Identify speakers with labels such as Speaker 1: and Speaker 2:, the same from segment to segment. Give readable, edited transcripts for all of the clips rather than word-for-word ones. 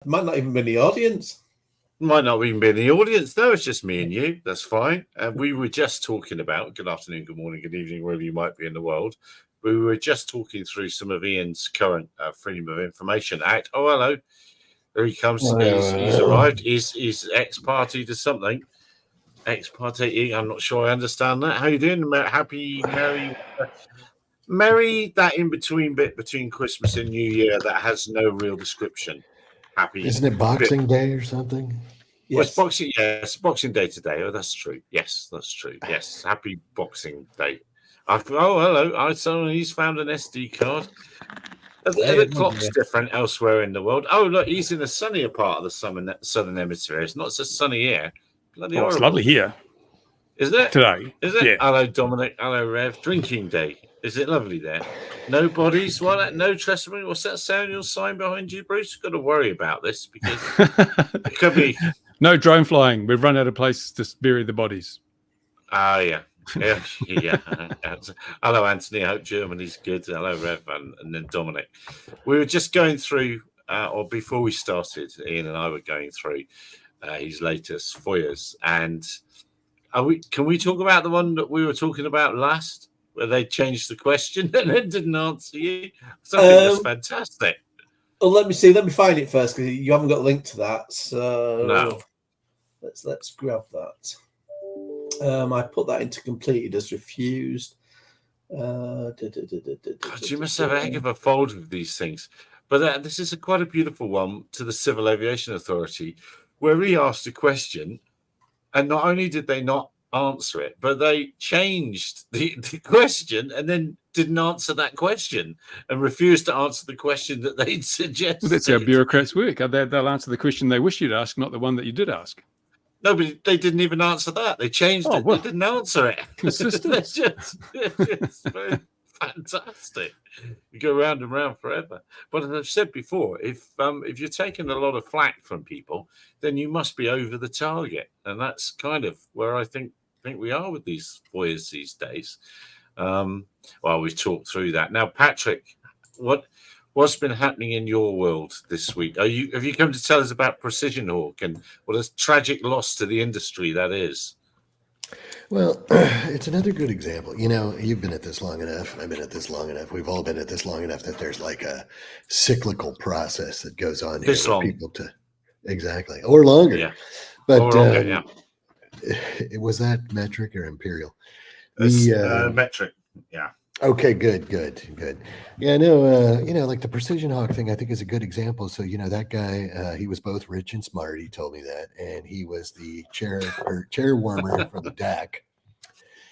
Speaker 1: Might not even be in the audience.
Speaker 2: Might not even be in the audience. No, it's just me and you. That's fine. And we were just talking about, good afternoon, good morning, good evening, wherever you might be in the world. We were just talking through some of Ian's current Freedom of Information Act. Oh, hello. There he comes. He's arrived. He's ex-party to something. Ex-party. I'm not sure I understand that. How you doing? Happy, merry that in-between bit between Christmas and New Year that has no real description. Happy.
Speaker 3: Isn't it Boxing Day or something?
Speaker 2: Yes. Well, it's Boxing. Yes, Boxing Day today. Oh, that's true. Yes, that's true. Yes, happy Boxing Day. Oh, hello. He's found an SD card. The clock's different elsewhere in the world. Oh, look, he's in the sunnier part of the southern hemisphere. It's not so sunny here.
Speaker 4: It's lovely here.
Speaker 2: Is it?
Speaker 4: Today.
Speaker 2: Is it?
Speaker 4: Yeah.
Speaker 2: Hello, Dominic. Hello, Rev. Drinking day. Is it lovely there? No bodies? What? No trespassing? What's that sound your sign behind you, Bruce? Got to worry about this because it could be...
Speaker 4: No drone flying. We've run out of places to bury the bodies.
Speaker 2: Yeah. Hello, Anthony. I hope Germany's good. Hello, Rev, and then Dominic. We were just going through, or before we started, Ian and I were going through his latest FOIAs. And can we talk about the one that we were talking about last, where they changed the question and then didn't answer you? Something that's fantastic.
Speaker 1: Well, let me see. Let me find it first because you haven't got a link to that. So
Speaker 2: no.
Speaker 1: Let's grab that. I put that into completed as refused.
Speaker 2: God, you must have a heck of a folder of these things. But this is quite a beautiful one to the Civil Aviation Authority, where he asked a question, and not only did they not answer it, but they changed the question and then didn't answer that question and refused to answer the question that they'd suggested.
Speaker 4: Well, that's how bureaucrats work. They'll answer the question they wish you'd ask, not the one that you did ask.
Speaker 2: No, but they didn't even answer that. They changed it. Well, they didn't answer it.
Speaker 4: It's just
Speaker 2: very fantastic. You go round and round forever. But as I've said before, if you're taking a lot of flack from people, then you must be over the target, and that's kind of where I think we are with these FOIAs these days. Well, we've talked through that. Now, Patrick, what's been happening in your world this week? Have you come to tell us about Precision Hawk and what a tragic loss to the industry that is?
Speaker 3: Well, it's another good example. You know, you've been at this long enough. I've been at this long enough. We've all been at this long enough that there's like a cyclical process that goes on here for people to exactly or longer.
Speaker 2: Yeah.
Speaker 3: But
Speaker 2: or longer, yeah.
Speaker 3: Was that metric or imperial?
Speaker 2: Metric. Yeah.
Speaker 3: Okay, good. Yeah, no, like the Precision Hawk thing, I think is a good example. So, that guy, he was both rich and smart. He told me that, and he was the chair warmer for the deck.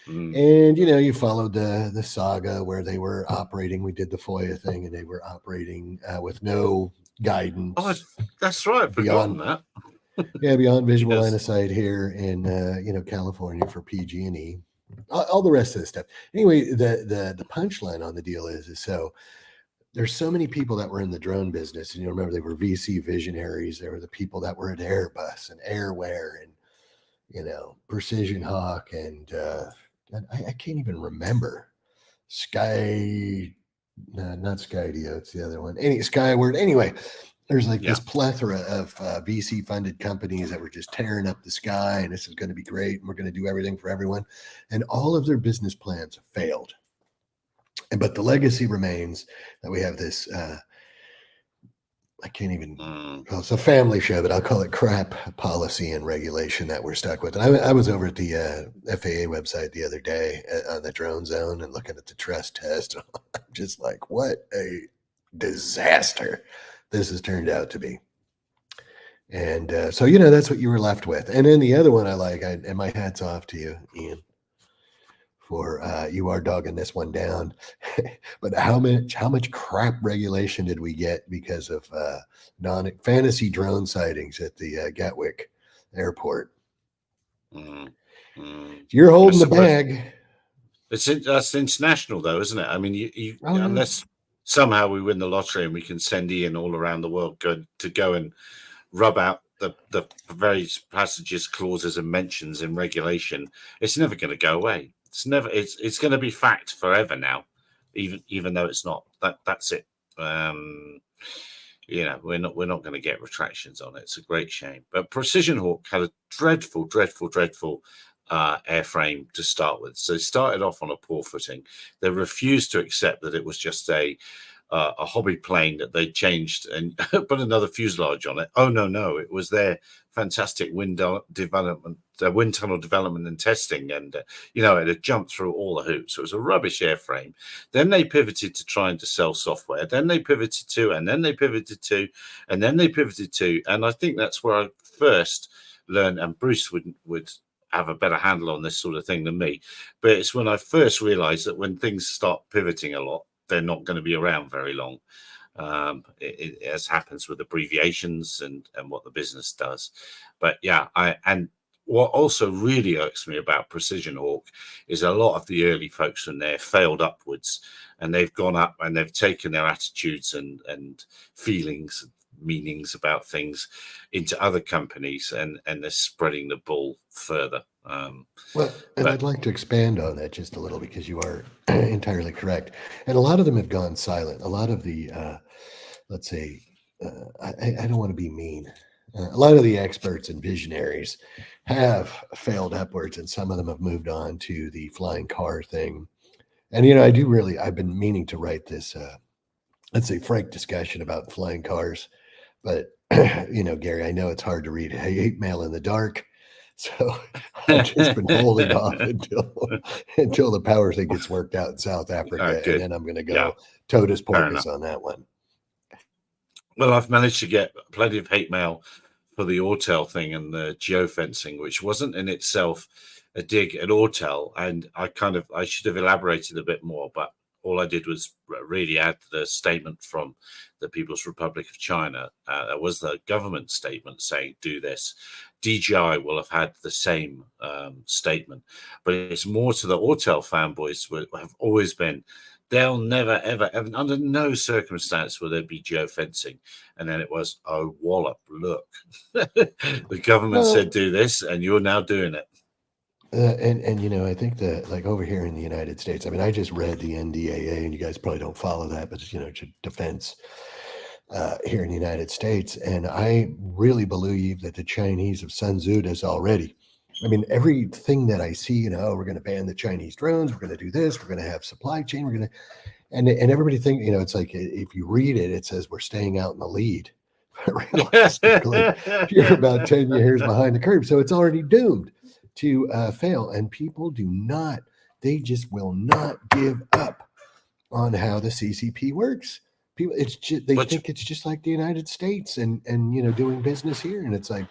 Speaker 3: And you followed the saga where they were operating. We did the FOIA thing, and they were operating with no guidance.
Speaker 2: Oh, that's right. Beyond that,
Speaker 3: beyond visual line of sight here in California for PG&E. All the rest of the stuff. Anyway, the punchline on the deal is so there's so many people that were in the drone business, and remember they were VC visionaries. There were the people that were at Airbus and Airware and Precision Hawk and I can't even remember not Skydio, it's the other one. Skyward. Anyway, there's this plethora of VC funded companies that were just tearing up the sky, and this is going to be great, and we're going to do everything for everyone. And all of their business plans have failed. But the legacy remains that we have this, I can't even, well, it's a family show, but I'll call it crap policy and regulation that we're stuck with. And I was over at the FAA website the other day on the drone zone and looking at the trust test. I'm just like, what a disaster this has turned out to be. And so, that's what you were left with. And then the other one I like, and my hat's off to you, Ian, for you are dogging this one down. But how much crap regulation did we get because of fantasy drone sightings at the Gatwick airport? You're holding the bag.
Speaker 2: That's international, though, isn't it? I mean, unless somehow we win the lottery and we can send Ian all around the world to go and rub out the various passages, clauses, and mentions in regulation, it's never going to go away. It's going to be fact forever now, even though it's not. That's it. you know, we're not going to get retractions on it. It's a great shame. But Precision Hawk had a dreadful airframe to start with. So they started off on a poor footing. They refused to accept that it was just a hobby plane that they changed and put another fuselage on it. Oh no, it was their fantastic wind tunnel development and testing, and you know, it had jumped through all the hoops. It was a rubbish airframe. Then they pivoted to trying to sell software. Then they pivoted to, and then they pivoted to, and then they pivoted to, and I think that's where I first learned. And Bruce would have a better handle on this sort of thing than me, but it's when I first realized that when things start pivoting a lot, they're not going to be around very long. As happens with abbreviations and what the business does. But yeah, and what also really irks me about Precision Hawk is a lot of the early folks from there failed upwards, and they've gone up and they've taken their attitudes and feelings, meanings about things into other companies, and they're spreading the bull further.
Speaker 3: I'd like to expand on that just a little, because you are entirely correct. And a lot of them have gone silent. A lot of the, let's say, I don't want to be mean. A lot of the experts and visionaries have failed upwards, and some of them have moved on to the flying car thing. And, you know, I've been meaning to write this, let's say, frank discussion about flying cars. But, you know, Gary, I know it's hard to read hate mail in the dark. So I've just been holding off until the power thing gets worked out in South Africa, and then I'm going to go totus portus on that one.
Speaker 2: Well, I've managed to get plenty of hate mail for the Autel thing and the geo-fencing, which wasn't in itself a dig at Autel, and I should have elaborated a bit more, but all I did was really add the statement from the People's Republic of China. That was the government statement saying, do this. DJI will have had the same statement, but it's more to the Autel fanboys who have always been, they'll never, ever, under no circumstance will there be geofencing. And then it was, oh, wallop, look. The government said do this, and you're now doing it.
Speaker 3: And you know, I think that, like, over here in the United States, I mean, I just read the NDAA, and you guys probably don't follow that, but, you know, defense here in the United States. And I really believe that the Chinese have Sun Tzu'd us already. I mean, everything that I see, you know, we're going to ban the Chinese drones, we're going to do this, we're going to have supply chain, we're going to, and everybody think, you know, it's like, if you read it, it says we're staying out in the lead. Realistically, you're about 10 years behind the curve. So it's already doomed to fail. And people they just will not give up on how the CCP works. People, they think it's just like the United States and you know, doing business here. And it's like,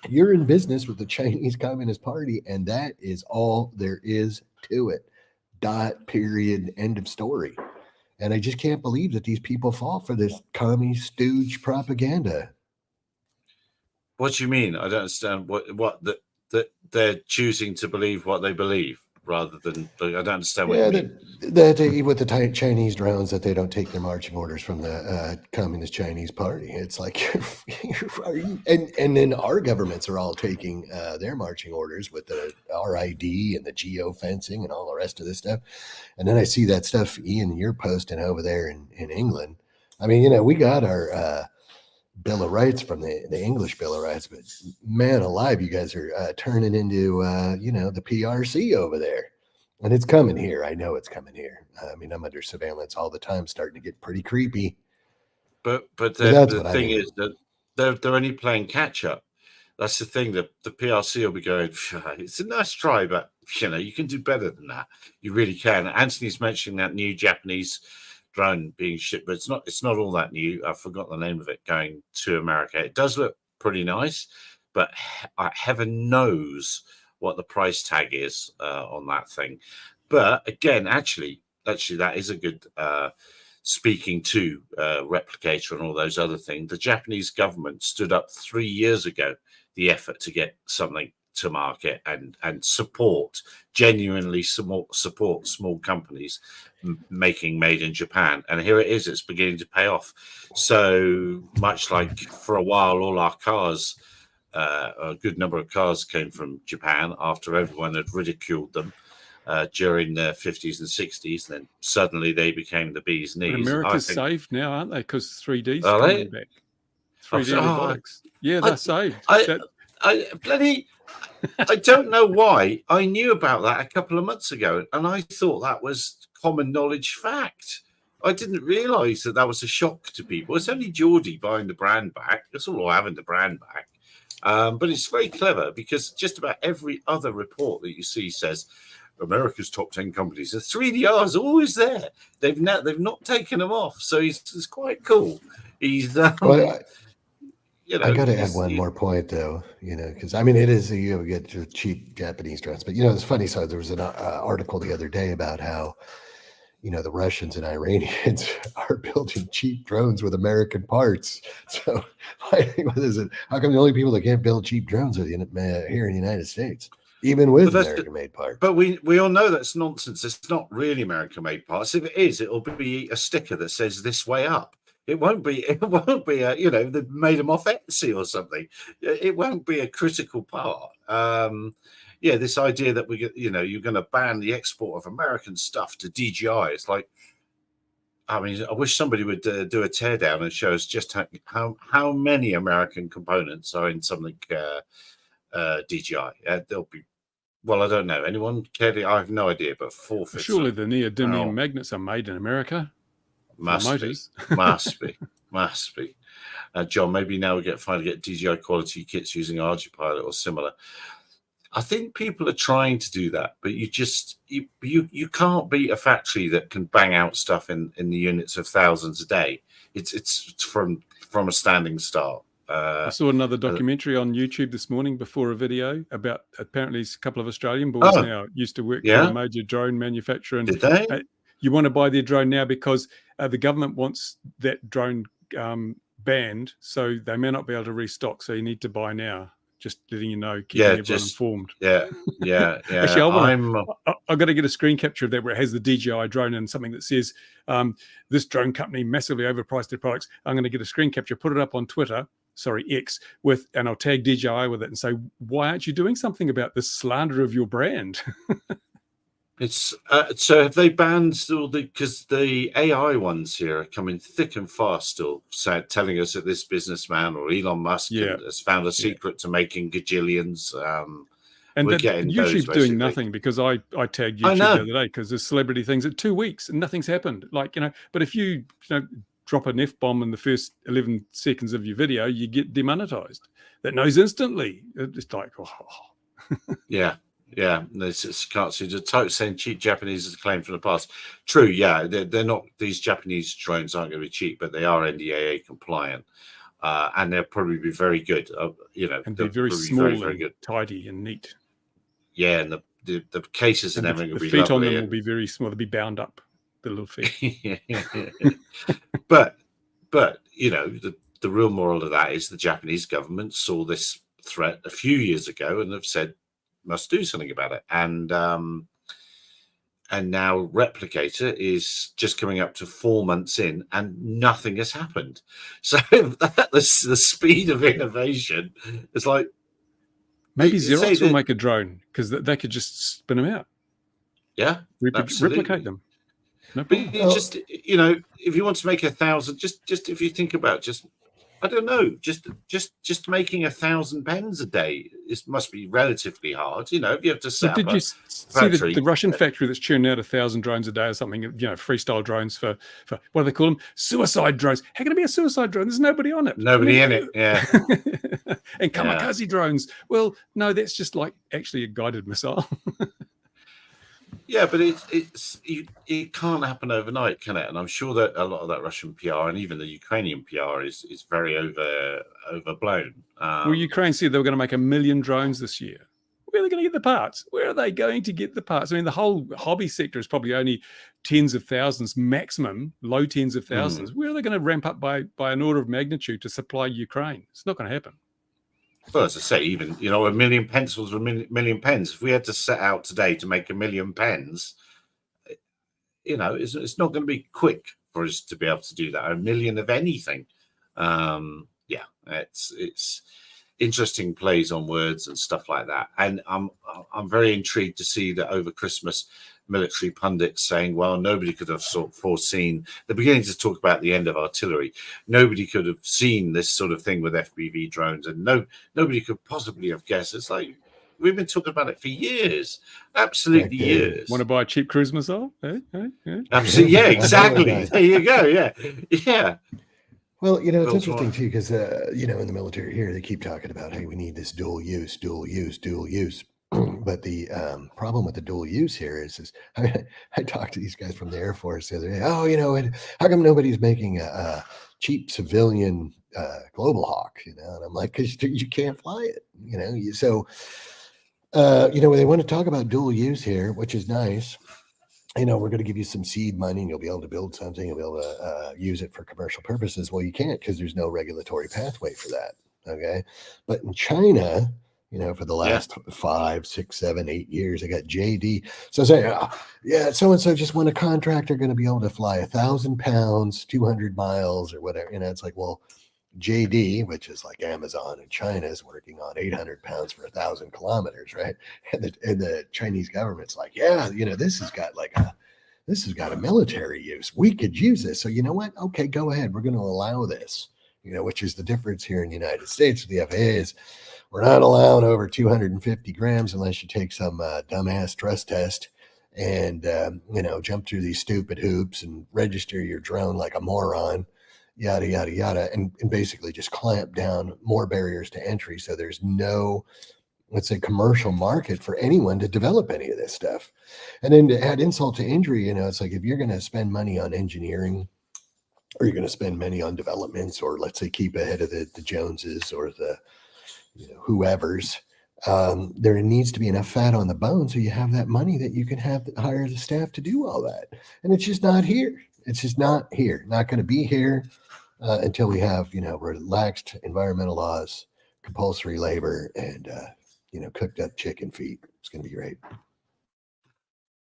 Speaker 3: you're in business with the Chinese Communist Party, and that is all there is to it. Dot, period, end of story. And I just can't believe that these people fall for this commie stooge propaganda.
Speaker 2: What do you mean? I don't understand that they're choosing to believe what they believe rather than, I don't understand what you mean.
Speaker 3: That with the Chinese drones, that they don't take their marching orders from the Communist Chinese Party. It's like, and then our governments are all taking their marching orders with the RID and the geo-fencing and all the rest of this stuff. And then I see that stuff, Ian, you're posting over there in England. I mean, you know, we got our Bill of Rights from the English Bill of Rights, but man alive, you guys are turning into, you know, the PRC over there. And it's coming here. I know it's coming here. I mean, I'm under surveillance all the time, starting to get pretty creepy.
Speaker 2: But the thing is that they're only playing catch up. That's the thing. That the PRC will be going, it's a nice try, but, you know, you can do better than that. You really can. Anthony's mentioning that new Japanese drone being shipped, but it's not all that new. I forgot the name of it, going to America. It does look pretty nice, but heaven knows what the price tag is on that thing. But again, actually that is a good speaking to Replicator and all those other things. The Japanese government stood up 3 years ago the effort to get something to market and genuinely support small companies making made in Japan. And here it is, it's beginning to pay off. So much like for a while, all our cars, a good number of cars came from Japan after everyone had ridiculed them. during the 50s and 60s. Then suddenly they became the bee's
Speaker 4: But
Speaker 2: knees.
Speaker 4: America's saved now, aren't they? Because 3D's
Speaker 2: Are
Speaker 4: coming
Speaker 2: they?
Speaker 4: back. 3D robotics. Yeah,
Speaker 2: I,
Speaker 4: they're saved.
Speaker 2: I don't know why. I knew about that a couple of months ago, and I thought that was common knowledge fact. I didn't realise that was a shock to people. It's only Geordie buying the brand back. That's all having the brand back. But it's very clever because just about every other report that you see says America's top 10 companies. The 3DR is always there. They've not taken them off, so it's quite cool. He's
Speaker 3: I got to add one more point, though, because I mean, it is you get your cheap Japanese drones, but it's funny. So there was an article the other day about how the Russians and Iranians are building cheap drones with American parts. So I think, what is it? How come the only people that can't build cheap drones are here in the United States, even with American-made parts?
Speaker 2: But we all know that's nonsense. It's not really American-made parts. If it is, it'll be a sticker that says "this way up." It won't be a, they've made them off Etsy or something. It won't be a critical part. This idea that you're going to ban the export of American stuff to DJI. It's like, I mean, I wish somebody would do a teardown and show us just how many American components are in something DJI. There'll be, well, I don't know. Anyone care? I have no idea, but
Speaker 4: surely the neodymium magnets are made in America.
Speaker 2: Must be. John, maybe now we finally get DJI quality kits using RG-Pilot or similar. I think people are trying to do that, but you can't beat a factory that can bang out stuff in the units of thousands a day. It's from a standing start.
Speaker 4: I saw another documentary on YouTube this morning before a video about apparently a couple of Australian boys now used to work for a major drone manufacturer. And
Speaker 2: did they?
Speaker 4: You want to buy their drone now because the government wants that drone banned, so they may not be able to restock. So you need to buy now. Just letting you know, keeping everyone informed.
Speaker 2: Yeah.
Speaker 4: Actually, I've got to get a screen capture of that where it has the DJI drone and something that says, this drone company massively overpriced their products. I'm going to get a screen capture, put it up on Twitter, X, and I'll tag DJI with it and say, why aren't you doing something about this slander of your brand?
Speaker 2: It's so have they banned still because the AI ones here are coming thick and fast still, telling us that this businessman or Elon Musk has found a secret to making gajillions.
Speaker 4: And we're getting YouTube's those, doing nothing because I tagged YouTube the other day because there's celebrity things at 2 weeks and nothing's happened. But if you drop an F-bomb in the first 11 seconds of your video, you get demonetized. That knows instantly. It's like,
Speaker 2: Yeah, this can't see the total saying cheap Japanese is a claim from the past. True, they're not. These Japanese drones aren't going to be cheap, but they are NDAA compliant, and they'll probably be very good.
Speaker 4: And be very small, very good, tidy, and neat.
Speaker 2: Yeah, and the cases and everything will be
Speaker 4: lovely. The feet on them
Speaker 2: will
Speaker 4: be very small. They'll be bound up. The little feet.
Speaker 2: but the real moral of that is the Japanese government saw this threat a few years ago and have said must do something about it, and now Replicator is just coming up to 4 months in and nothing has happened. So the speed of innovation is like
Speaker 4: maybe Xerox will make a drone because they could just spin them out.
Speaker 2: Yeah,
Speaker 4: replicate them. No
Speaker 2: problem. But just if you want to make 1,000, just if you think about I don't know, just making 1,000 pens a day must be relatively hard. If you have to set up. Did you see
Speaker 4: the Russian factory that's churning out 1,000 drones a day or something? Freestyle drones for what do they call them? Suicide drones. How can it be a suicide drone? There's nobody on it.
Speaker 2: Nobody in it. Yeah.
Speaker 4: And kamikaze drones. Well, no, that's just like actually a guided missile.
Speaker 2: Yeah, but it can't happen overnight, can it? And I'm sure that a lot of that Russian PR and even the Ukrainian PR is very overblown.
Speaker 4: Well, Ukraine said they were going to make 1 million drones this year. Where are they going to get the parts? Where are they going to get the parts? I mean, the whole hobby sector is probably only tens of thousands maximum, low tens of thousands. Where are they going to ramp up by an order of magnitude to supply Ukraine? It's not going to happen.
Speaker 2: Well, as I say, even 1 million pencils or 1 million pens. If we had to set out today to make 1 million pens, it's not going to be quick for us to be able to do that. 1 million of anything, it's interesting plays on words and stuff like that. And I'm very intrigued to see that over Christmas, military pundits saying, well, nobody could have sort of foreseen, they're beginning to talk about the end of artillery. Nobody could have seen this sort of thing with FPV drones, and nobody could possibly have guessed. It's like, we've been talking about it for years, absolutely years.
Speaker 4: Want to buy a cheap cruise missile?
Speaker 2: Absolutely, yeah, exactly. There you go. Yeah.
Speaker 3: Well, it's interesting too, because in the military here, they keep talking about, hey, we need this dual use. But the problem with the dual use here is I talked to these guys from the Air Force the other day. Oh, and how come nobody's making a cheap civilian Global Hawk? And I'm like, because you can't fly it. So they want to talk about dual use here, which is nice. We're going to give you some seed money and you'll be able to build something. You'll be able to use it for commercial purposes. Well, you can't, because there's no regulatory pathway for that. Okay. But in China, for the last 5, 6, 7, 8 years, I got JD. So say, so-and-so just won a contract. They're going to be able to fly 1,000 pounds, 200 miles or whatever. It's like, well, JD, which is like Amazon in China, is working on 800 pounds for 1,000 kilometers, right? And the Chinese government's like, this has got a military use. We could use this. So you know what? Okay, go ahead. We're going to allow this. Which is the difference here in the United States with the FAA is we're not allowing over 250 grams unless you take some dumbass trust test and jump through these stupid hoops and register your drone like a moron. Yada, yada, yada, and basically just clamp down more barriers to entry. So there's no, let's say, commercial market for anyone to develop any of this stuff. And then to add insult to injury, it's like if you're going to spend money on engineering or you're going to spend money on developments, or let's say keep ahead of the Joneses or the whoever's, there needs to be enough fat on the bone so you have that money that you can hire the staff to do all that. And it's just not here. It's just not here. Not going to be here until we have, relaxed environmental laws, compulsory labor, and, cooked up chicken feet. It's going to be great.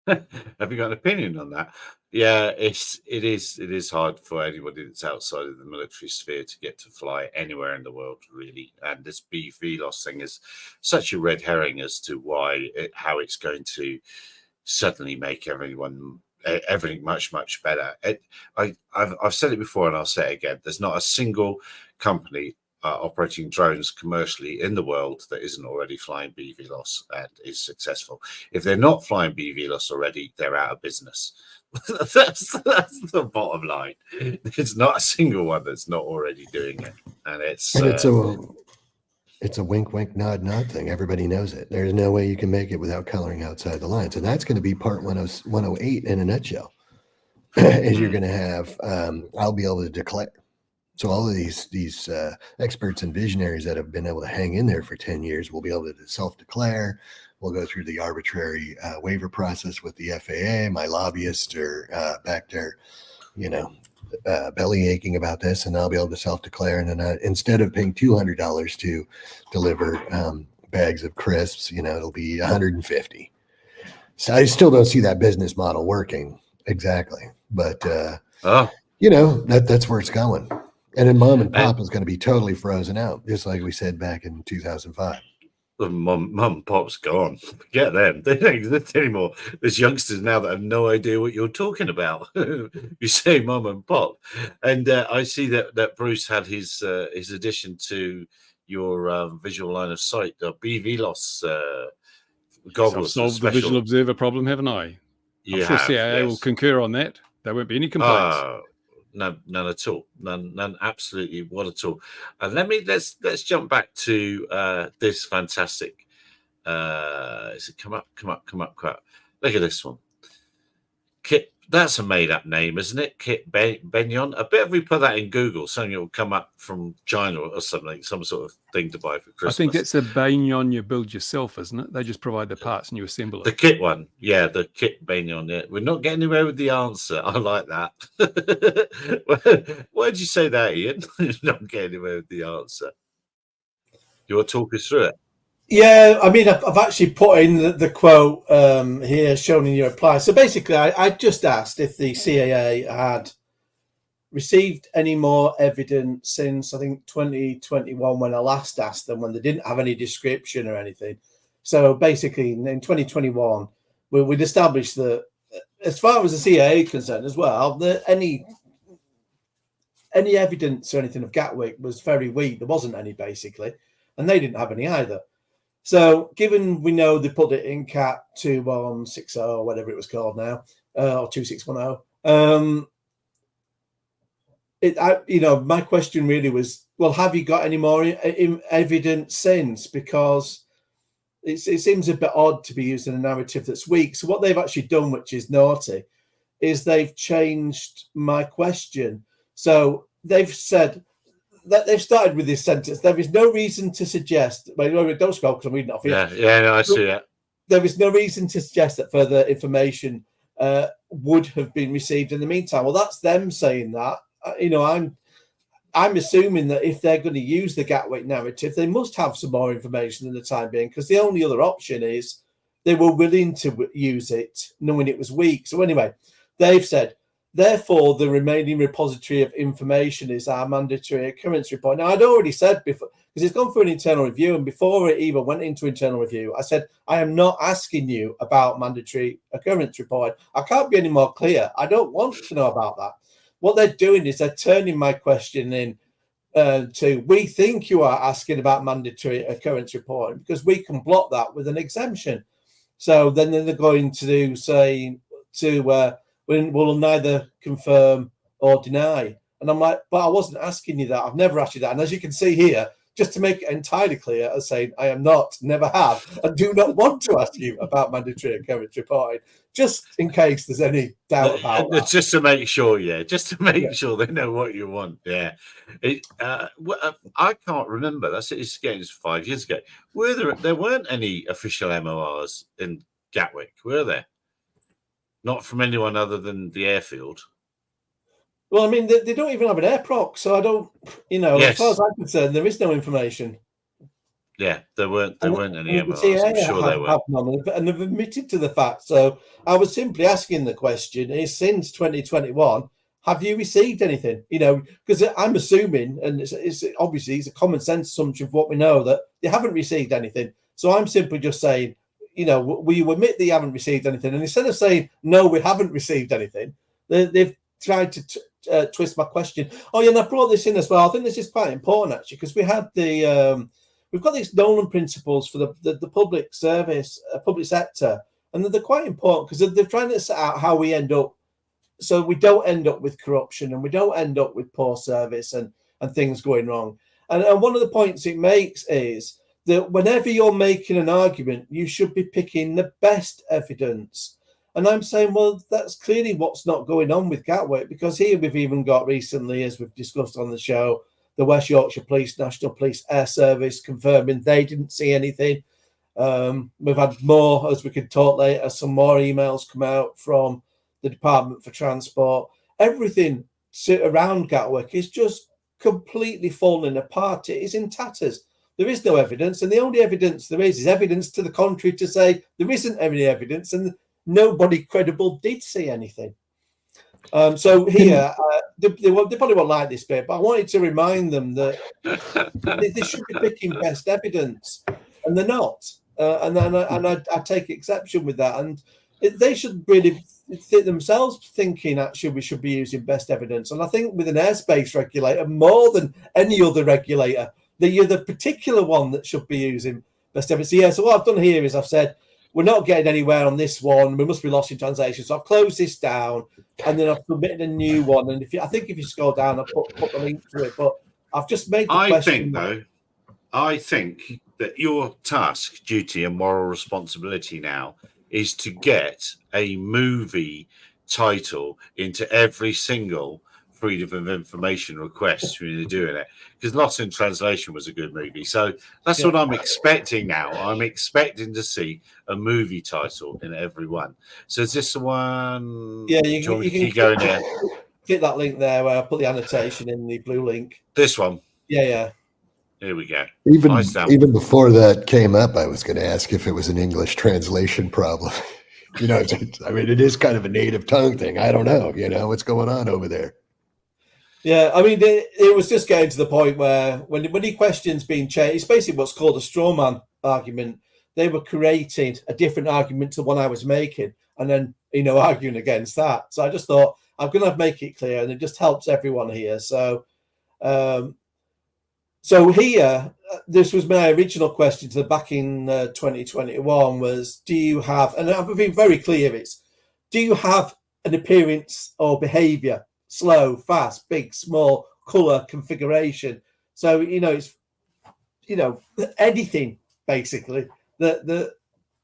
Speaker 2: Have you got an opinion on that? Yeah, it is hard for anybody that's outside of the military sphere to get to fly anywhere in the world, really. And this BVLOS thing is such a red herring as to how it's going to suddenly make everything much, much better. I've said it before and I'll say it again. There's not a single company operating drones commercially in the world that isn't already flying BVLOS and is successful. If they're not flying BVLOS already, they're out of business. that's the bottom line. There's not a single one that's not already doing it, and it's a wink, wink, nod, nod thing. Everybody knows it. There's no way you can make it without coloring outside the lines. And that's going to be part 108 in a nutshell. Is you're going to have, I'll be able to declare. So all of these experts and visionaries that have been able to hang in there for 10 years will be able to self-declare. We'll go through the arbitrary waiver process with the FAA. My lobbyists are back there, belly aching about this, and I'll be able to self-declare. And then instead of paying $200 to deliver bags of crisps, it'll be $150. So I still don't see that business model working exactly, but that's where it's going. And then mom and pop is going to be totally frozen out, just like we said back in 2005. Mum and pop's gone. Forget them. They don't exist anymore. There's youngsters now that have no idea what you're talking about. You say mum and pop. And I see that Bruce had his addition to your visual line of sight, the BVLOS goggles.
Speaker 4: I've solved the visual observer problem, haven't I? I'm sure CIA will concur on that. There won't be any complaints.
Speaker 2: None at all. None. Absolutely, what at all. And let's jump back to this fantastic. Is it come up? Look at this one. Kit. That's a made-up name, isn't it? Kit Benyon. I bet if we put that in Google, something will come up from China or something, some sort of thing to buy for Christmas.
Speaker 4: I think it's a Benyon you build yourself, isn't it? They just provide the parts and you assemble it.
Speaker 2: The kit one. Yeah, the Kit Benyon. Yeah. We're not getting anywhere with the answer. I like that. Why did you say that, Ian? Not getting anywhere with the answer. You want to talk us through it?
Speaker 1: Yeah, I mean, I've actually put in the quote here shown in your reply. So basically, I just asked if the CAA had received any more evidence since, I think, 2021, when I last asked them, when they didn't have any description or anything. So basically, in 2021, we'd established that, as far as the CIA is concerned as well, that any evidence or anything of Gatwick was very weak. There wasn't any, basically, and they didn't have any either. So given we know they put it in Cat 2160, or whatever it was called now, or 2610, my question really was, well, have you got any more evidence since? Because it seems a bit odd to be using a narrative that's weak. So what they've actually done, which is naughty, is they've changed my question. So they've said that they've started with this sentence: there is no reason to suggest. Well, don't scroll because I'm reading it off here.
Speaker 2: Yeah, no, I see that.
Speaker 1: There is no reason to suggest that further information would have been received in the meantime. Well, that's them saying that. I'm assuming that if they're going to use the Gatwick narrative, they must have some more information in the time being, because the only other option is they were willing to use it, knowing it was weak. So anyway, they've said, therefore, the remaining repository of information is our mandatory occurrence report. Now, I'd already said before, because it's gone through an internal review, and before it even went into internal review, I said, I am not asking you about mandatory occurrence report. I can't be any more clear. I don't want to know about that. What they're doing is they're turning my question in to, we think you are asking about mandatory occurrence reporting because we can block that with an exemption. So then they're going to say we'll neither confirm or deny. And I'm like, but I wasn't asking you that. I've never asked you that. And as you can see here, just to make it entirely clear, I'm saying I am not, never have, and do not want to ask you about mandatory occurrence reporting, just in case there's any doubt about that.
Speaker 2: Just to make sure, just to make sure they know what you want. Yeah. I can't remember. It's getting 5 years ago. There weren't any official MORs in Gatwick, were there? Not from anyone other than the airfield.
Speaker 1: Well, I mean, they don't even have an air proc, so I don't,
Speaker 2: Yes.
Speaker 1: As far as I'm concerned, there is no information.
Speaker 2: Yeah, there weren't any MORs.
Speaker 1: CIA
Speaker 2: I'm sure there were.
Speaker 1: None, and they've admitted to the fact. So I was simply asking the question: is since 2021, have you received anything? Because I'm assuming, and it's obviously it's a common sense assumption of what we know, that they haven't received anything. So I'm simply just saying, will you admit that you haven't received anything? And instead of saying no, we haven't received anything, they've tried to twist my question. Oh, yeah, and I brought this in as well. I think this is quite important, actually, because we had we've got these Nolan principles for the public service, public sector, and they're quite important because they're trying to set out how we end up, so we don't end up with corruption and we don't end up with poor service and things going wrong. And one of the points it makes is that whenever you're making an argument, you should be picking the best evidence. And I'm saying, well, that's clearly what's not going on with Gatwick, because here we've even got recently, as we've discussed on the show, the West Yorkshire Police, National Police Air Service confirming they didn't see anything. We've had more, as we could talk later, some more emails come out from the Department for Transport. Everything around Gatwick is just completely falling apart. It is in tatters. There is no evidence, and the only evidence there is evidence to the contrary to say there isn't any evidence, and nobody credible did see anything. So here, they probably won't like this bit, but I wanted to remind them that they should be picking best evidence, and they're not. And I take exception with that. And they should really themselves thinking, actually, we should be using best evidence. And I think with an airspace regulator, more than any other regulator, that you're the particular one that should be using best evidence. Yeah, so what I've done here is I've said, we're not getting anywhere on this one. We must be lost in translation. So I've closed this down, and then I've submitted a new one. And if you scroll down, I'll put the link to it. But I've just made the question.
Speaker 2: I think that your task, duty, and moral responsibility now is to get a movie title into every single freedom of information request when you're doing it, because Lost in Translation was a good movie. So that's what I'm expecting now. I'm expecting to see a movie title in every one. So is this the one?
Speaker 1: Yeah, you can
Speaker 2: keep going there.
Speaker 1: Click that link there where I put the annotation in the blue link.
Speaker 2: This one.
Speaker 1: Yeah.
Speaker 2: Here we go.
Speaker 3: Even before that came up, I was going to ask if it was an English translation problem. I mean, it is kind of a native tongue thing. I don't know. What's going on over there.
Speaker 1: Yeah, I mean, it was just getting to the point where when he questions being changed, it's basically what's called a straw man argument. They were creating a different argument to one I was making, and then arguing against that. So I just thought I'm going to make it clear, and it just helps everyone here. So, here, this was my original question to back in 2021 was, do you have? And I've been very clear. Do you have an appearance or behaviour? Slow, fast, big, small, color, configuration. So it's anything basically that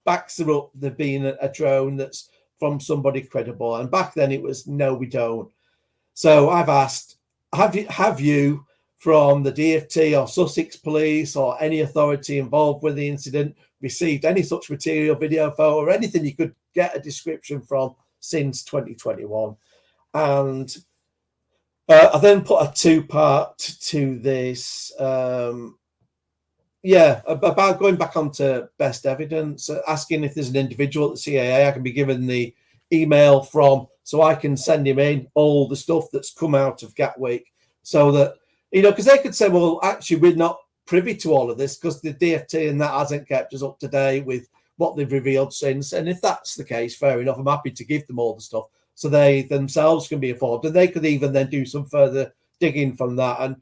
Speaker 1: backs her up the being a drone that's from somebody credible. And back then it was no, we don't. So I've asked, have you from the DFT or Sussex Police or any authority involved with the incident received any such material, video, photo, or anything you could get a description from since 2021? And I then put a two-part to this, about going back onto best evidence, asking if there's an individual at the CAA I can be given the email from, so I can send him in all the stuff that's come out of Gatwick, so that, because they could say, well, actually, we're not privy to all of this because the DFT and that hasn't kept us up to date with what they've revealed since. And if that's the case, fair enough, I'm happy to give them all the stuff, so they themselves can be informed, and they could even then do some further digging from that and,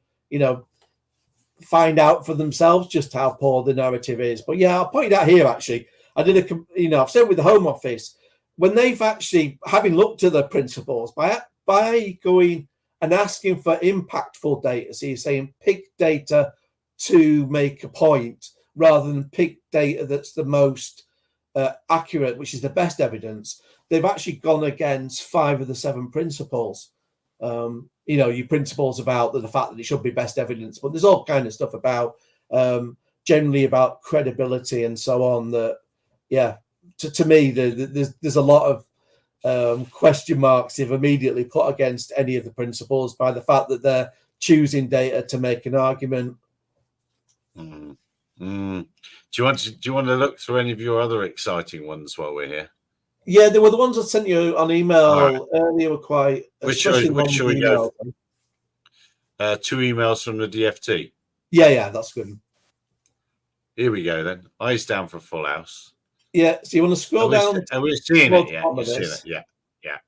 Speaker 1: find out for themselves just how poor the narrative is. But yeah, I'll point out here, actually, I did I've said with the Home Office, when they've actually, having looked at the principles, by going and asking for impactful data, so you're saying pick data to make a point rather than pick data that's the most accurate, which is the best evidence, they've actually gone against 5 of the 7 principles. Your principles about the fact that it should be best evidence, but there's all kind of stuff about generally about credibility and so on that, to me, there's a lot of question marks they've immediately put against any of the principles by the fact that they're choosing data to make an argument.
Speaker 2: Do you want to look through any of your other exciting ones while we're here?
Speaker 1: Yeah, they were the ones I sent you on email earlier. Were quite.
Speaker 2: Which should we go? 2 emails from the DFT.
Speaker 1: Yeah, that's good.
Speaker 2: Here we go then. Eyes down for Full House.
Speaker 1: Yeah, so you want to scroll down?
Speaker 2: Are we seeing it? Yeah, you see it. Yeah.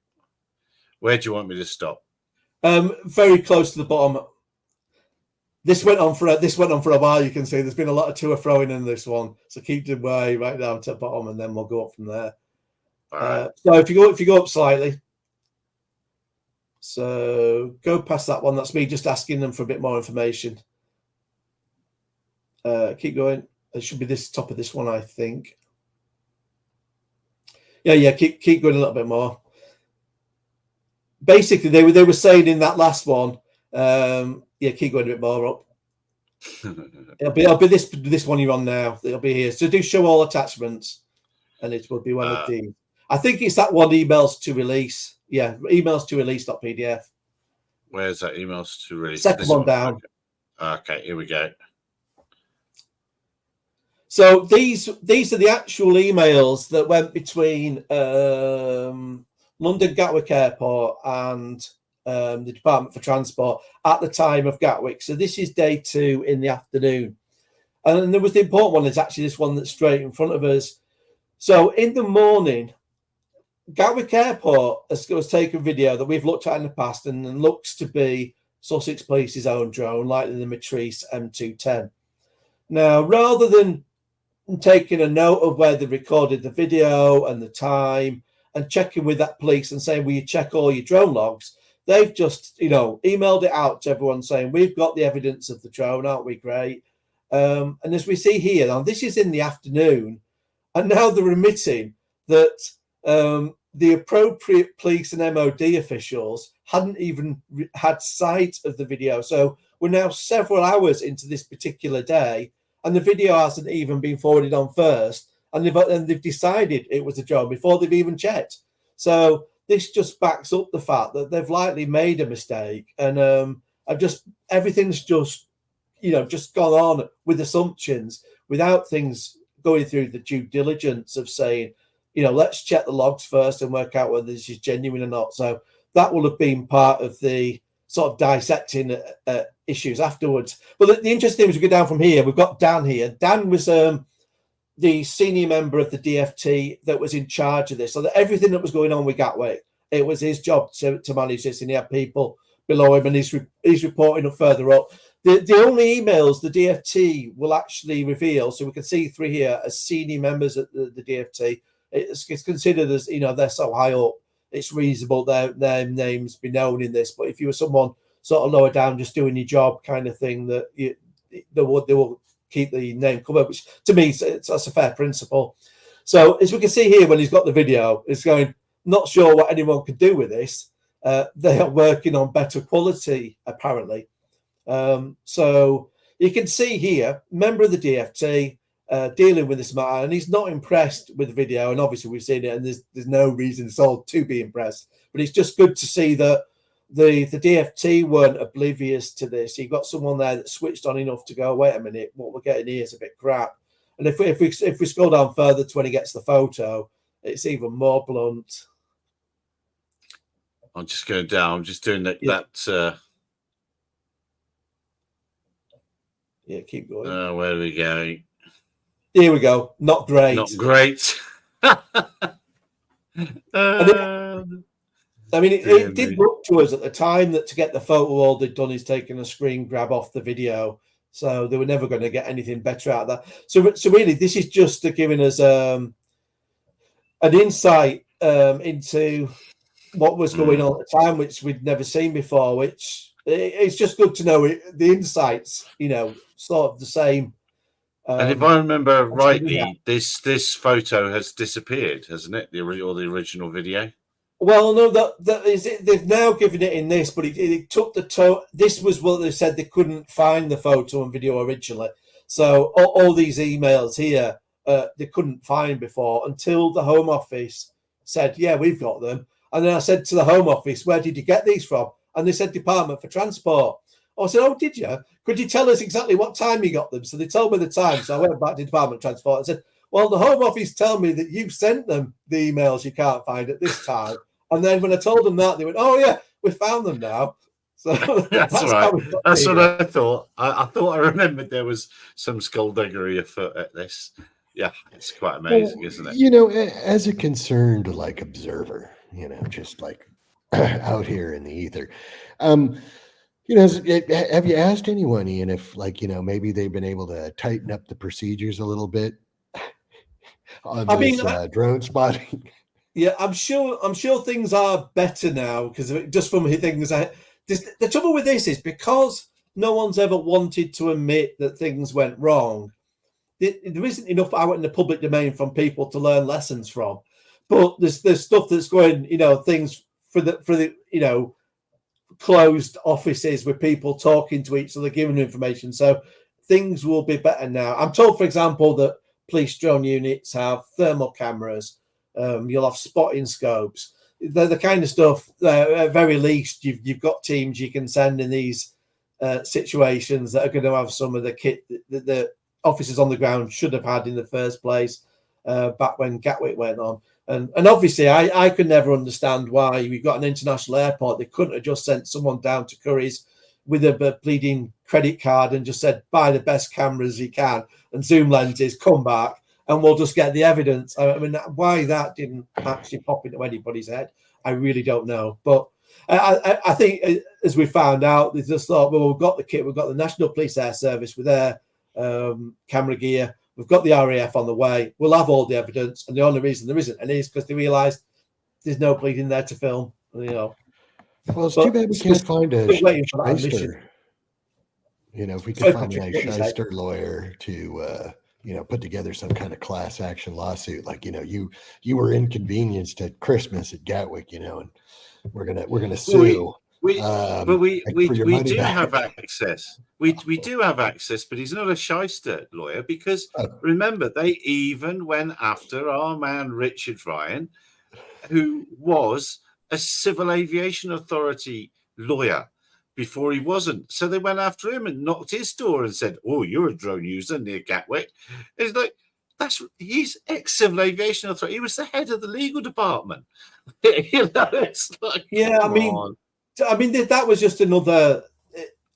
Speaker 2: Where do you want me to stop?
Speaker 1: Very close to the bottom. This went on for a while. You can see there's been a lot of to and fro in this one. So keep the way right down to the bottom, and then we'll go up from there. Right. So if you go up slightly, so go past that one. That's me just asking them for a bit more information. Keep going. It should be this top of this one, I think. Yeah. Keep going a little bit more. Basically, they were saying in that last one. Keep going a bit more up. It'll be this one you're on now. It'll be here. So do show all attachments, and it will be one of these. I think it's that one, emails to release. Yeah, emails to release.pdf.
Speaker 2: Where's that emails to release?
Speaker 1: Second one down.
Speaker 2: Okay, here we go.
Speaker 1: So these are the actual emails that went between London Gatwick Airport and the Department for Transport at the time of Gatwick. So this is day 2 in the afternoon. And there was the important one, is actually this one that's straight in front of us. So in the morning, Gatwick Airport has taken video that we've looked at in the past and looks to be Sussex Police's own drone, likely the Matrice M210. Now, rather than taking a note of where they recorded the video and the time and checking with that police and saying, will you check all your drone logs? They've just, emailed it out to everyone saying, we've got the evidence of the drone, aren't we? Great. And as we see here, now this is in the afternoon, and now they're admitting that the appropriate police and MOD officials hadn't even had sight of the video. So we're now several hours into this particular day, and the video hasn't even been forwarded on first, and they've decided it was a drone before they've even checked. So this just backs up the fact that they've likely made a mistake, and everything's just gone on with assumptions without things going through the due diligence of saying, let's check the logs first and work out whether this is genuine or not. So that will have been part of the sort of dissecting issues afterwards. But the interesting thing is we go down from here. We've got Dan here. Dan was the senior member of the DFT that was in charge of this. So that everything that was going on with Gatwick, it was his job to manage this, and he had people below him, and he's reporting up further up. The only emails the DFT will actually reveal, so we can see three here as senior members at the DFT. It's considered as, you know, they're so high up, it's reasonable their names be known in this. But if you were someone sort of lower down, just doing your job kind of thing, that they will keep the name covered, which to me, that's a fair principle. So as we can see here, when he's got the video, it's going, not sure what anyone could do with this. They are working on better quality, apparently. So you can see here, member of the DFT dealing with this matter, and he's not impressed with the video. And obviously we've seen it, and there's no reason at all to be impressed. But it's just good to see that the DFT weren't oblivious to this. You got someone there that switched on enough to go, wait a minute, what we're getting here is a bit crap. And if we scroll down further to when he gets the photo, it's even more blunt.
Speaker 2: I'm just going down. I'm just doing that.
Speaker 1: Yeah.
Speaker 2: Yeah,
Speaker 1: keep going.
Speaker 2: Where are we going?
Speaker 1: Here we go. Not great.
Speaker 2: Not great.
Speaker 1: I mean, it did look to us at the time that to get the photo, all they'd done is taken a screen grab off the video. So they were never going to get anything better out of that. So really, this is just giving us an insight into what was going on at the time, which we'd never seen before, which it's just good to know the insights, you know, sort of the same.
Speaker 2: And if I remember rightly, this photo has disappeared, hasn't it? The original video.
Speaker 1: Well, no, that is it. They've now given it in this, but it took the tone. This was what they said, they couldn't find the photo and video originally. So all these emails here, they couldn't find before until the Home Office said, yeah, we've got them. And then I said to the Home Office, where did you get these from? And they said, Department for Transport. I said, oh, did you? Could you tell us exactly what time you got them? So they told me the time. So I went back to Department of Transport and said, well, the Home Office tell me that you've sent them the emails you can't find at this time. And then when I told them that, they went, oh, yeah, we found them now. So
Speaker 2: that's right. That's what I thought. I thought I remembered there was some skullduggery afoot at this. Yeah, it's quite amazing, isn't it?
Speaker 3: You know, as a concerned like observer, you know, just like out here in the ether, you know, have you asked anyone, Ian, if like, you know, maybe they've been able to tighten up the procedures a little bit on this drone spotting?
Speaker 1: Yeah, I'm sure things are better now, because just from things. The trouble with this is because no one's ever wanted to admit that things went wrong. There isn't enough out in the public domain from people to learn lessons from. But there's stuff that's going, you know, things for the you know, closed offices with people talking to each other, giving information. So things will be better now. I'm told, for example, that police drone units have thermal cameras. You'll have spotting scopes. They're the kind of stuff that at very least you've got teams you can send in these situations that are going to have some of the kit that the officers on the ground should have had in the first place back when Gatwick went on. And obviously I could never understand why we've got an international airport. They couldn't have just sent someone down to Curry's with a bleeding credit card and just said, buy the best cameras you can and zoom lenses, come back, and we'll just get the evidence. I mean, why that didn't actually pop into anybody's head, I really don't know. But I think, as we found out, they just thought, well, we've got the kit, we've got the National Police Air Service with their camera gear, we've got the RAF on the way, we'll have all the evidence, and the only reason there isn't any is because they realised there's no bleeding there to film. You know.
Speaker 3: Well, it's too bad we can't find a shyster. You know, if we could find a nice shyster lawyer to you know, put together some kind of class action lawsuit, like, you know, you were inconvenienced at Christmas at Gatwick, you know, and we're gonna sue.
Speaker 2: We do have access. We do have access, but he's not a shyster lawyer, because remember, they even went after our man Richard Ryan, who was a Civil Aviation Authority lawyer before he wasn't. So they went after him and knocked his door and said, oh, you're a drone user near Gatwick. It's like, he's ex-Civil Aviation Authority. He was the head of the legal department. You know, it's like,
Speaker 1: yeah, I mean, I mean, that was just another,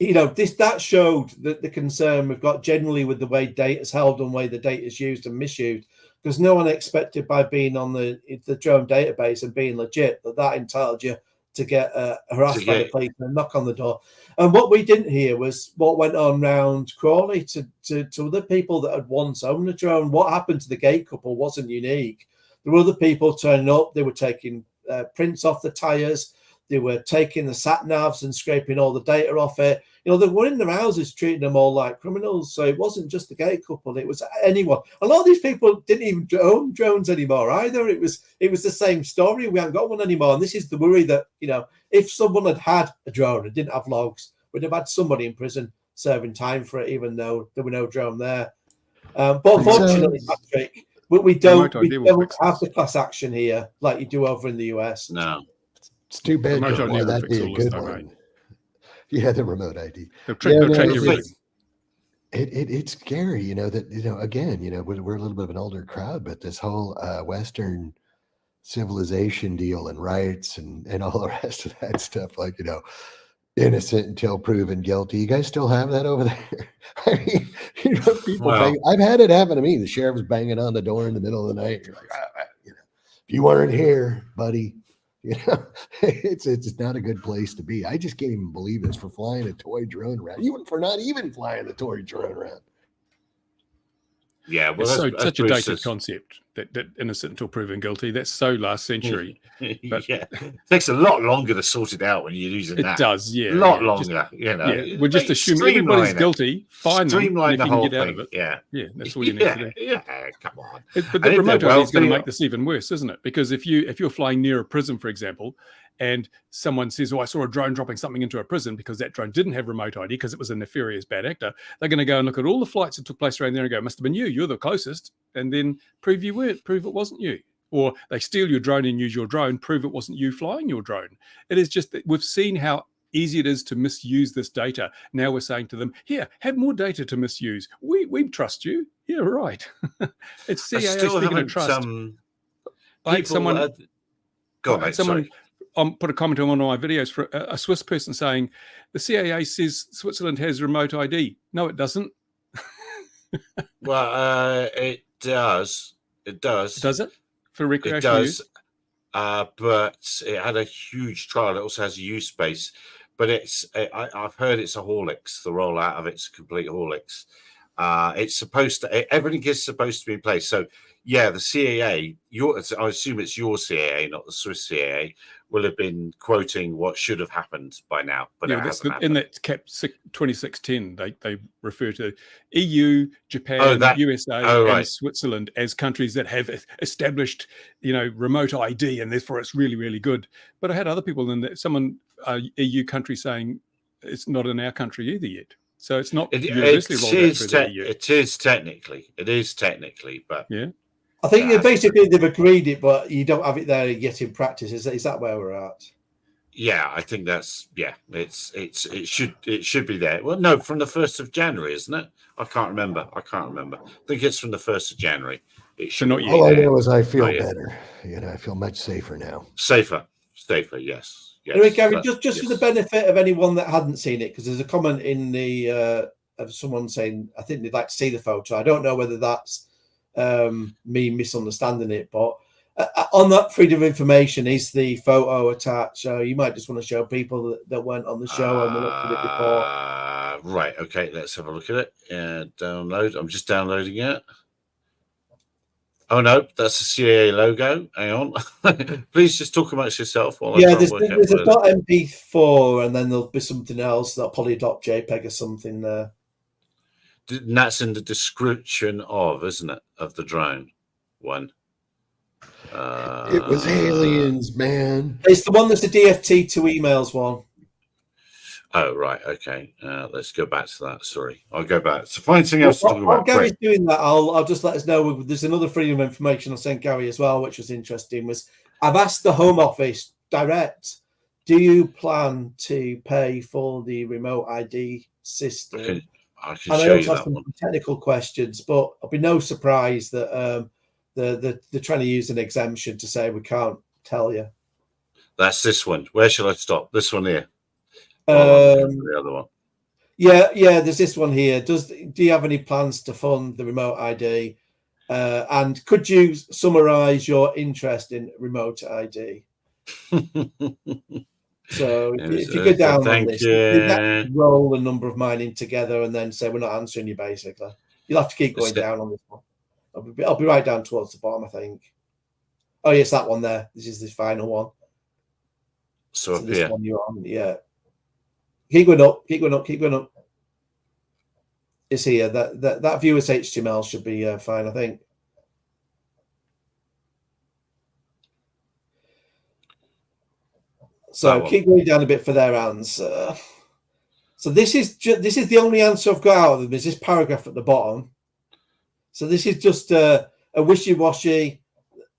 Speaker 1: that showed that the concern we've got generally with the way data is held and the way the data is used and misused, because no one expected by being on the drone database and being legit that entitled you to get harassed by the police and knock on the door. And what we didn't hear was what went on around Crawley to other people that had once owned a drone. What happened to the gay couple wasn't unique. There were other people turning up. They were taking prints off the tires. They were taking the sat navs and scraping all the data off it. They were in their houses treating them all like criminals. So it wasn't just the gay couple; it was anyone. A lot of these people didn't even own drones anymore either. It was the same story. We haven't got one anymore, and this is the worry that if someone had a drone and didn't have logs, we'd have had somebody in prison serving time for it, even though there were no drone there. But unfortunately, Patrick, we don't have the class action here like you do over in the US.
Speaker 2: No.
Speaker 3: It's too bad. That'd be a good one. Right. Yeah, the remote ID. It's scary, that again, we're a little bit of an older crowd, but this whole Western civilization deal and rights and all the rest of that stuff, like innocent until proven guilty. You guys still have that over there? I mean, people. I've had it happen to me. The sheriff's banging on the door in the middle of the night. You're like, if you weren't here, buddy. It's not a good place to be. I just can't even believe this for flying a toy drone around, even for not even flying a toy drone around.
Speaker 2: Yeah, well,
Speaker 4: it's such a dated concept that innocent until proven guilty. That's so last century. But
Speaker 2: it takes a lot longer to sort it out when you're using that.
Speaker 4: It does, yeah.
Speaker 2: A lot longer,
Speaker 4: We'll just assume everybody's guilty. Fine,
Speaker 2: streamline the whole
Speaker 4: thing. Out of it.
Speaker 2: Yeah,
Speaker 4: that's all you need to do.
Speaker 2: Yeah, come on.
Speaker 4: But the remote ID is going to make this even worse, isn't it? Because if you're flying near a prison, for example, and someone says, I saw a drone dropping something into a prison because that drone didn't have remote ID because it was a nefarious bad actor, they're going to go and look at all the flights that took place around there and go, must have been you. You're the closest. And then prove you weren't. Prove it wasn't you. Or they steal your drone and use your drone. Prove it wasn't you flying your drone. It is just that we've seen how easy it is to misuse this data. Now we're saying to them, here, have more data to misuse. We trust you. Yeah, right. It's CAA speaking of trust. Someone put a comment on one of my videos for a Swiss person saying the CAA says Switzerland has remote ID. No, it doesn't.
Speaker 2: Well, it does. It does.
Speaker 4: Does it? For recreational use?
Speaker 2: But it had a huge trial. It also has a use space. But I've heard it's a Horlicks. The rollout of it's a complete Horlicks. It's supposed to, everything is supposed to be in place. So, yeah, the CAA, I assume it's your CAA, not the Swiss CAA, will have been quoting what should have happened by now. But it hasn't happened.
Speaker 4: In that CAP 2610, they refer to EU, Japan, USA, and Switzerland as countries that have established, remote ID, and therefore it's really, really good. But I had other people in that, EU country saying it's not in our country either yet. So it's not universally rolled out through the EU.
Speaker 2: It is technically, but
Speaker 1: yeah. I think basically they've agreed it, but you don't have it there yet in practice. Is that where we're at?
Speaker 2: Yeah, I think that's it should be there. Well, no, from the 1st of January, isn't it? I can't remember. I think it's from the 1st of January. It should not.
Speaker 3: All I know is I feel better. I feel much safer now.
Speaker 2: Safer, yes.
Speaker 1: Anyway, Gary, just for the benefit of anyone that hadn't seen it, because there's a comment in the of someone saying I think they'd like to see the photo. I don't know whether that's me misunderstanding it, but on that freedom of information is the photo attached. So you might just want to show people that weren't on the show and looked at it before.
Speaker 2: Right. Okay. Let's have a look at it. Download. I'm just downloading it. Oh no, that's the CAA logo. Hang on. Please just talk amongst yourself.
Speaker 1: There's a .mp4 and then there'll be something else, that poly.jpg or something there.
Speaker 2: And that's in the description of, isn't it, of the drone one?
Speaker 3: It was aliens, man.
Speaker 1: It's the one that's the DFT to emails one.
Speaker 2: Oh, right. Okay. Let's go back to that. Sorry. I'll go back. So find something else to talk about.
Speaker 1: While Gary's doing that, I'll just let us know. There's another freedom of information I sent Gary as well, which was interesting. I've asked the Home Office direct, do you plan to pay for the remote ID system?
Speaker 2: I can show you that one.
Speaker 1: Some technical questions, but I'll be no surprise that they're trying to use an exemption to say we can't tell you.
Speaker 2: That's this one. Where shall I stop? This one here.
Speaker 1: The
Speaker 2: other one.
Speaker 1: Yeah, there's this one here. Do you have any plans to fund the remote ID? And could you summarize your interest in remote ID? So if you go down on this, you roll a number of mine in together and then say we're not answering you, basically. You'll have to keep going down on this one. I'll be right down towards the bottom, I think. Oh, yes, that one there. This is the final one.
Speaker 2: So
Speaker 1: this one you're on, yeah. Keep going up. It's here. That view as HTML should be fine, I think. So keep going down a bit for their answer. So this is the only answer I've got out of them. Is this paragraph at the bottom? So this is just a wishy-washy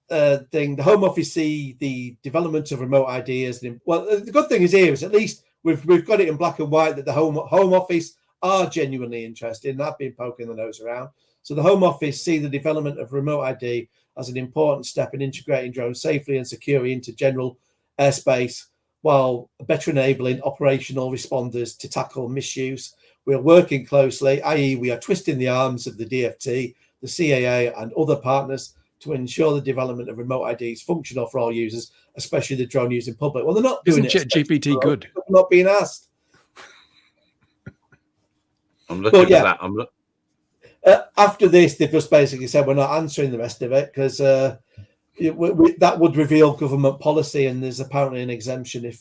Speaker 1: thing. The Home Office see the development of remote ideas. Well, the good thing is here is at least we've got it in black and white that the Home Office are genuinely interested, and I've been poking the nose around. So the Home Office see the development of remote ID as an important step in integrating drones safely and securely into general airspace, while better enabling operational responders to tackle misuse. We are working closely, i.e. we are twisting the arms of the DFT, the CAA and other partners to ensure the development of remote IDs functional for all users, especially the drone using public. Well, they're not doing it.
Speaker 4: Isn't ChatGPT good?
Speaker 1: Not being asked.
Speaker 2: I'm looking at that.
Speaker 1: After this, they've just basically said we're not answering the rest of it because that would reveal government policy, and there's apparently an exemption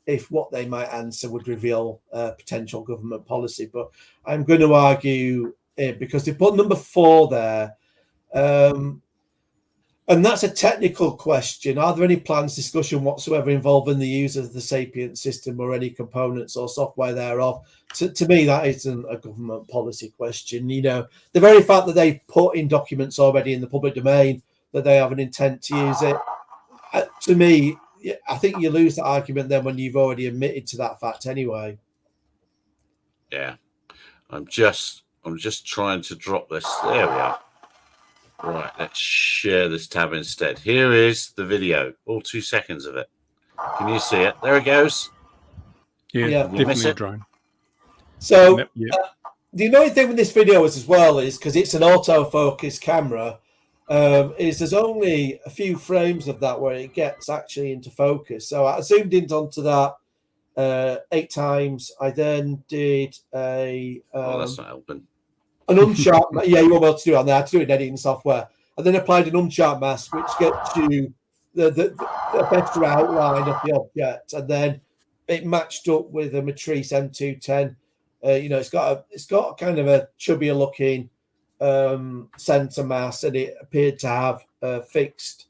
Speaker 1: if what they might answer would reveal potential government policy. But I'm going to argue because they put number 4 there, and that's a technical question. Are there any plans, discussion whatsoever involving the use of the SAPIENT system or any components or software thereof? To me, that isn't a government policy question. You know, the very fact that they've put in documents already in the public domain that they have an intent to use it, to me, I think you lose the argument then when you've already admitted to that fact anyway.
Speaker 2: Yeah, I'm just trying to drop this. There we are. Right, let's share this tab instead. Here is the video, all 2 seconds of it. Can you see it? There it goes.
Speaker 4: Yeah. Definitely a drone.
Speaker 1: So the annoying thing with this video as well is because it's an autofocus camera, is there's only a few frames of that where it gets actually into focus. So I zoomed in onto that 8 times. I then did
Speaker 2: that's not helping.
Speaker 1: An unsharp, you won't be able to do it on there. I had to do it in editing software, and then applied an unsharp mask, which gets you the better outline of the object, and then it matched up with a Matrice M210. It's got kind of a chubbier looking center mass, and it appeared to have fixed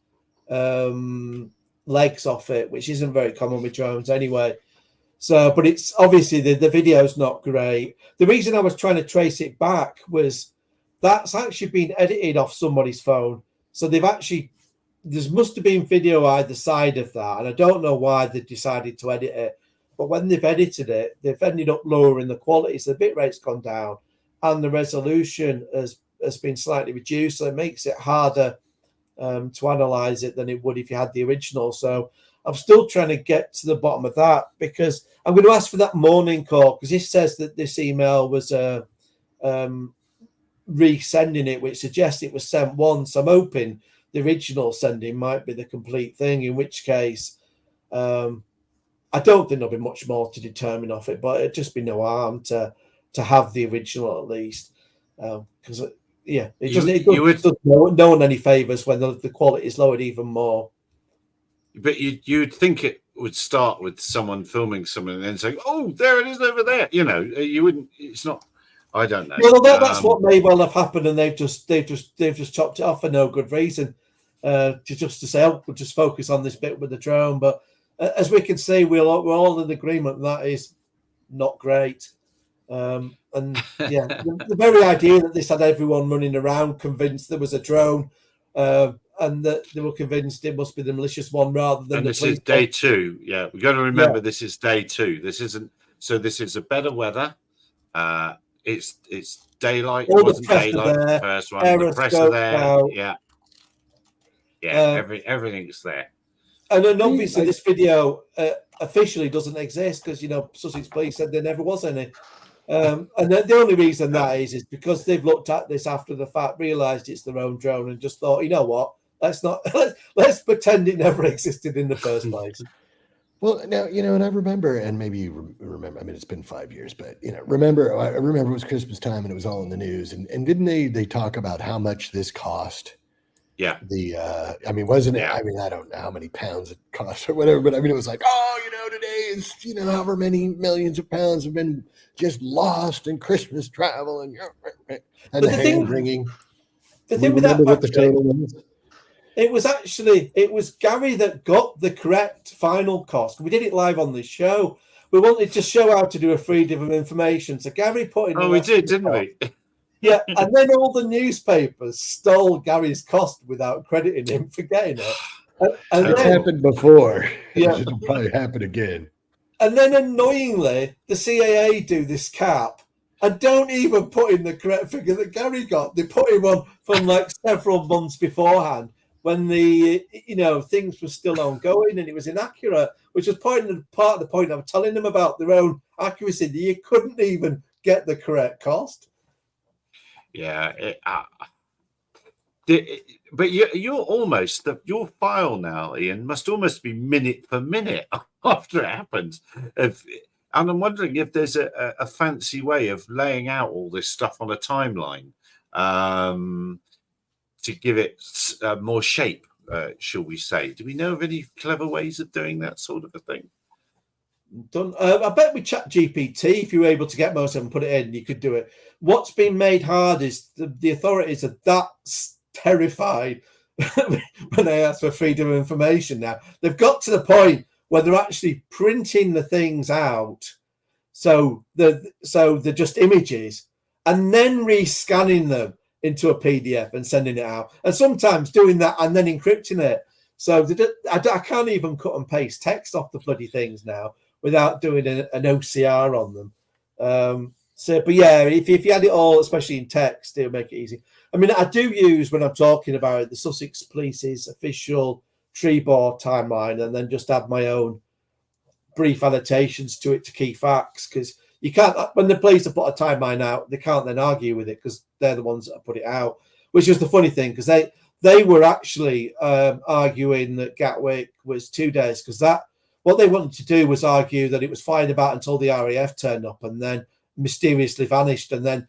Speaker 1: legs off it, which isn't very common with drones anyway. So, but it's obviously the video's not great. The reason I was trying to trace it back was that's actually been edited off somebody's phone. So there must have been video either side of that, and I don't know why they decided to edit it. But when they've edited it, they've ended up lowering the quality, so the bit rate's gone down, and the resolution has been slightly reduced, so it makes it harder to analyze it than it would if you had the original. So I'm still trying to get to the bottom of that, because I'm going to ask for that morning call, because this says that this email was resending it, which suggests it was sent once. I'm hoping the original sending might be the complete thing, in which case I don't think there'll be much more to determine off it, but it'd just be no harm to have the original at least, because it doesn't no one any favors when the quality is lowered even more.
Speaker 2: But you'd think it would start with someone filming someone and then saying, "Oh, there it is over there." You wouldn't. It's not. I don't know.
Speaker 1: Well, that's what may well have happened, and they've just chopped it off for no good reason, to say, "Oh, we'll just focus on this bit with the drone." But as we can see, we're all in agreement that is not great. And yeah, the very idea that this had everyone running around convinced there was a drone, and that they were convinced it must be the malicious one rather than.
Speaker 2: And this is day 2. Yeah, we've got to remember this is day 2. This isn't. So this is a better weather. It's daylight. It wasn't daylight the first one. The pressure there. Yeah. Everything's there.
Speaker 1: And then obviously this video officially doesn't exist because, you know, Sussex Police said there never was any. And the only reason that is because they've looked at this after the fact, realised it's their own drone, and just thought, you know what, let's pretend it never existed in the first place.
Speaker 3: Well, now, you know, and I remember, and maybe you remember, I mean, it's been 5 years, but, you know, I remember it was Christmas time and it was all in the news. And didn't they talk about how much this cost?
Speaker 2: Yeah.
Speaker 3: I mean, wasn't it? I mean, I don't know how many pounds it cost or whatever, but I mean, it was like, oh, you know, today is, you know, however many millions of pounds have been just lost in Christmas travel and the hand wringing.
Speaker 1: The thing with that,
Speaker 3: what the total was?
Speaker 1: It was Gary that got the correct final cost. We did it live on this show. We wanted to show how to do a freedom of information. So Gary put in.
Speaker 2: Oh, we did, didn't we?
Speaker 1: Yeah, and then all the newspapers stole Gary's cost without crediting him for getting it. And
Speaker 3: it's happened before.
Speaker 1: Yeah.
Speaker 3: It'll probably happen again.
Speaker 1: And then annoyingly, the CAA do this cap and don't even put in the correct figure that Gary got. They put him on from like several months beforehand, when the, you know, things were still ongoing and it was inaccurate, which was part of the point I'm telling them about their own accuracy. That you couldn't even get the correct cost.
Speaker 2: Yeah, but you're almost your file now, Ian, must almost be minute for minute after it happens. And I'm wondering if there's a fancy way of laying out all this stuff on a timeline. To give it more shape, shall we say? Do we know of any clever ways of doing that sort of a thing?
Speaker 1: I bet with ChatGPT, if you were able to get most of them, put it in, you could do it. What's been made hard is the authorities are that terrified when they ask for freedom of information now. They've got to the point where they're actually printing the things out, so they're just images, and then rescanning them into a PDF and sending it out, and sometimes doing that and then encrypting it. So I can't even cut and paste text off the bloody things now without doing an OCR on them. But yeah, if you had it all, especially in text, it'll make it easy. I mean, I do use, when I'm talking about it, the Sussex Police's official tree board timeline, and then just add my own brief annotations to it to key facts, because you can't, when the police have put a timeline out, they can't then argue with it because they're the ones that have put it out, which is the funny thing, because they were actually arguing that Gatwick was 2 days, because what they wanted to do was argue that it was fine about until the RAF turned up and then mysteriously vanished, and then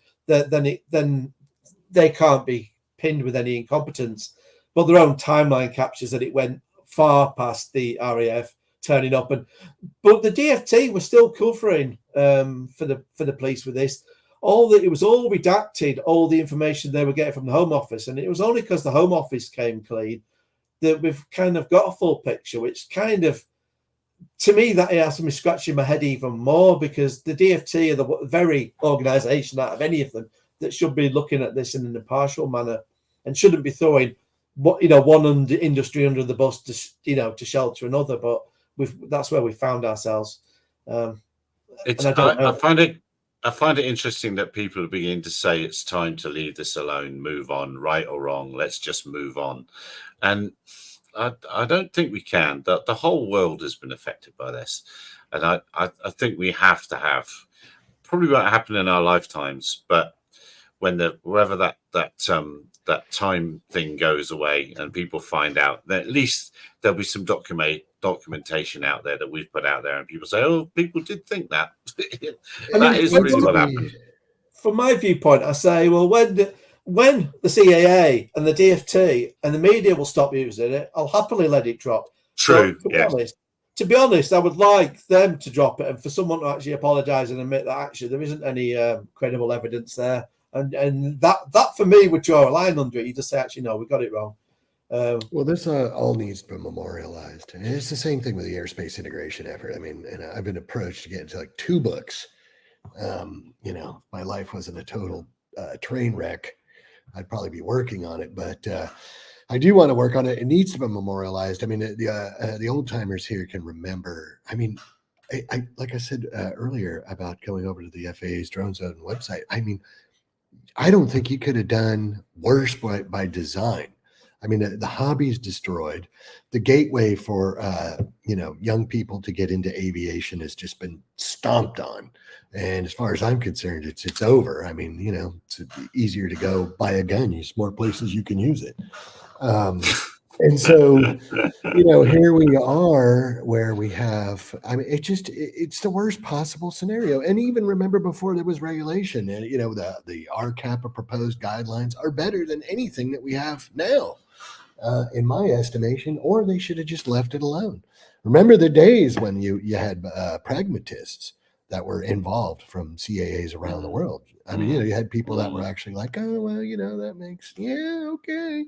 Speaker 1: they can't be pinned with any incompetence. But their own timeline captures that it went far past the RAF turning up, but the DFT was still covering for the police with this. It was all redacted, all the information they were getting from the Home Office, and it was only because the Home Office came clean that we've kind of got a full picture, which kind of, to me, that has me scratching my head even more, because the DFT are the very organisation out of any of them that should be looking at this in an impartial manner and shouldn't be throwing one industry under the bus to shelter another. But that's where we found ourselves.
Speaker 2: I find it interesting that people are beginning to say it's time to leave this alone, move on, right or wrong, let's just move on. And I don't think we can. The whole world has been affected by this. And I think we have to have, probably won't happen in our lifetimes, but wherever that time thing goes away and people find out, then at least there'll be some documentation out there that we've put out there, and people say, oh, people did think that. That is really what happened.
Speaker 1: From my viewpoint, I say, well, when the CAA and the DFT and the media will stop using it, I'll happily let it drop.
Speaker 2: True.
Speaker 1: So, to be honest, I would like them to drop it and for someone to actually apologise and admit that actually there isn't any credible evidence there. And that for me would draw a line under it. You just say, actually, no, we got it wrong.
Speaker 3: Well, this all needs to be memorialized. And it's the same thing with the airspace integration effort. I mean, and I've been approached to get into like 2 books. My life wasn't a total train wreck, I'd probably be working on it, but I do want to work on it. It needs to be memorialized. I mean, the old timers here can remember. I mean, I like I said earlier about going over to the FAA's Drone Zone website. I mean, I don't think you could have done worse by design. I mean, the hobby is destroyed. The gateway for young people to get into aviation has just been stomped on. And as far as I'm concerned, it's over. I mean, it's easier to go buy a gun. There's more places you can use it. And so, here we are where we have, I mean, it's the worst possible scenario. And even remember before there was regulation, and, the RCAPA proposed guidelines are better than anything that we have now, in my estimation, or they should have just left it alone. Remember the days when you had pragmatists that were involved from CAAs around the world. I mean, you had people that were actually like, oh, well, that makes, okay.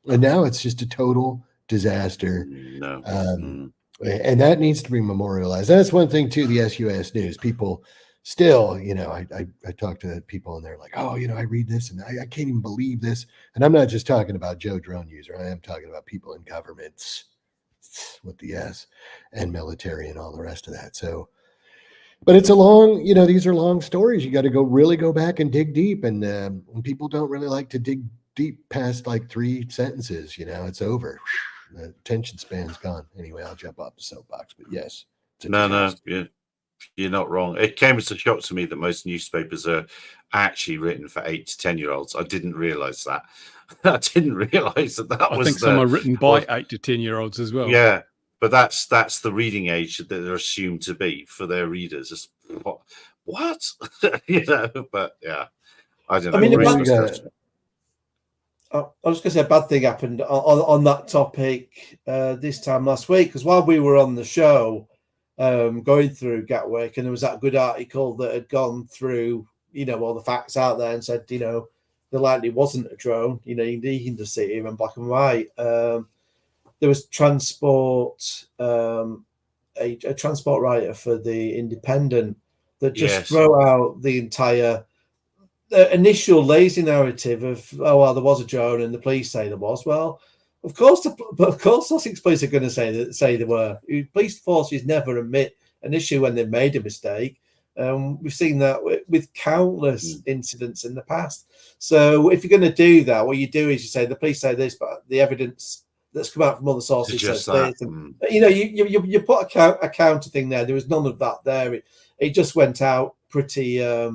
Speaker 3: And now it's just a total disaster. And that needs to be memorialized. That's one thing too, the SUS News. People still, I talk to people and they're like, oh, I read this and I can't even believe this. And I'm not just talking about Joe Drone user. I am talking about people in governments with the S and military and all the rest of that. So, but it's a long, these are long stories. You got to really go back and dig deep. And when people don't really like to dig deep past like 3 sentences, it's over. The attention span's gone. Anyway, I'll jump off the soapbox. But yes.
Speaker 2: No, you're not wrong. It came as a shock to me that most newspapers are actually written for 8 to 10-year-olds. I didn't realize that. I didn't realize that was.
Speaker 4: I think some are written by 8 to 10-year-olds as well.
Speaker 2: Yeah. But that's the reading age that they're assumed to be for their readers. It's, what? But yeah, I don't know.
Speaker 1: I mean, I was going to say a bad thing happened on that topic this time last week, because while we were on the show going through Gatwick, and there was that good article that had gone through, all the facts out there and said, there likely wasn't a drone. You can just see it in black and white. There was transport, a transport writer for the Independent that just throw out the entire initial lazy narrative of, oh, well, there was a drone and the police say there was. Well, of course, Sussex police are going to say there were. Police forces never admit an issue when they've made a mistake. We've seen that with countless incidents in the past. So if you're going to do that, what you do is you say the police say this, but the evidence that's come out from other sources says this. And, you put a counter thing there. There was none of that there. It just went out pretty. It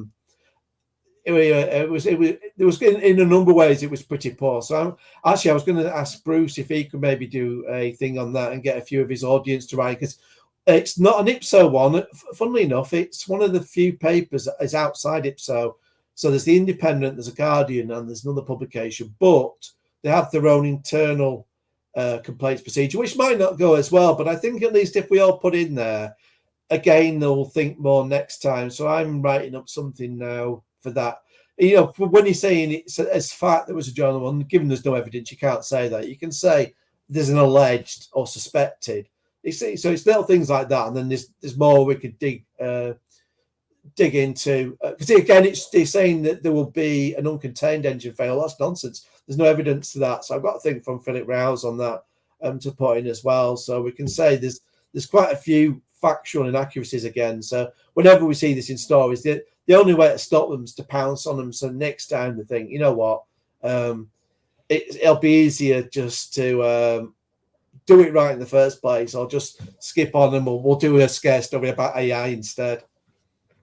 Speaker 1: was in a number of ways it was pretty poor. So I was going to ask Bruce if he could maybe do a thing on that and get a few of his audience to write, because it's not an IPSO one. Funnily enough, it's one of the few papers that is outside IPSO. So there's the Independent, there's a Guardian, and there's another publication, but they have their own internal complaints procedure, which might not go as well. But I think at least if we all put in there, again, they'll think more next time. So I'm writing up something now for that. When you're saying it's as fact there was a journal one, given there's no evidence, you can't say that. You can say there's an alleged or suspected. So it's little things like that, and then there's more we could dig into. Because again, they're saying that there will be an uncontained engine fail. That's nonsense. There's no evidence to that. So I've got a thing from Philip Rouse on that to put in as well. So we can say there's quite a few factual inaccuracies again. So whenever we see this in stories, the only way to stop them is to pounce on them. So next time they think, you know what, it'll be easier just to do it right in the first place, or just skip on them, or we'll do a scare story about AI instead.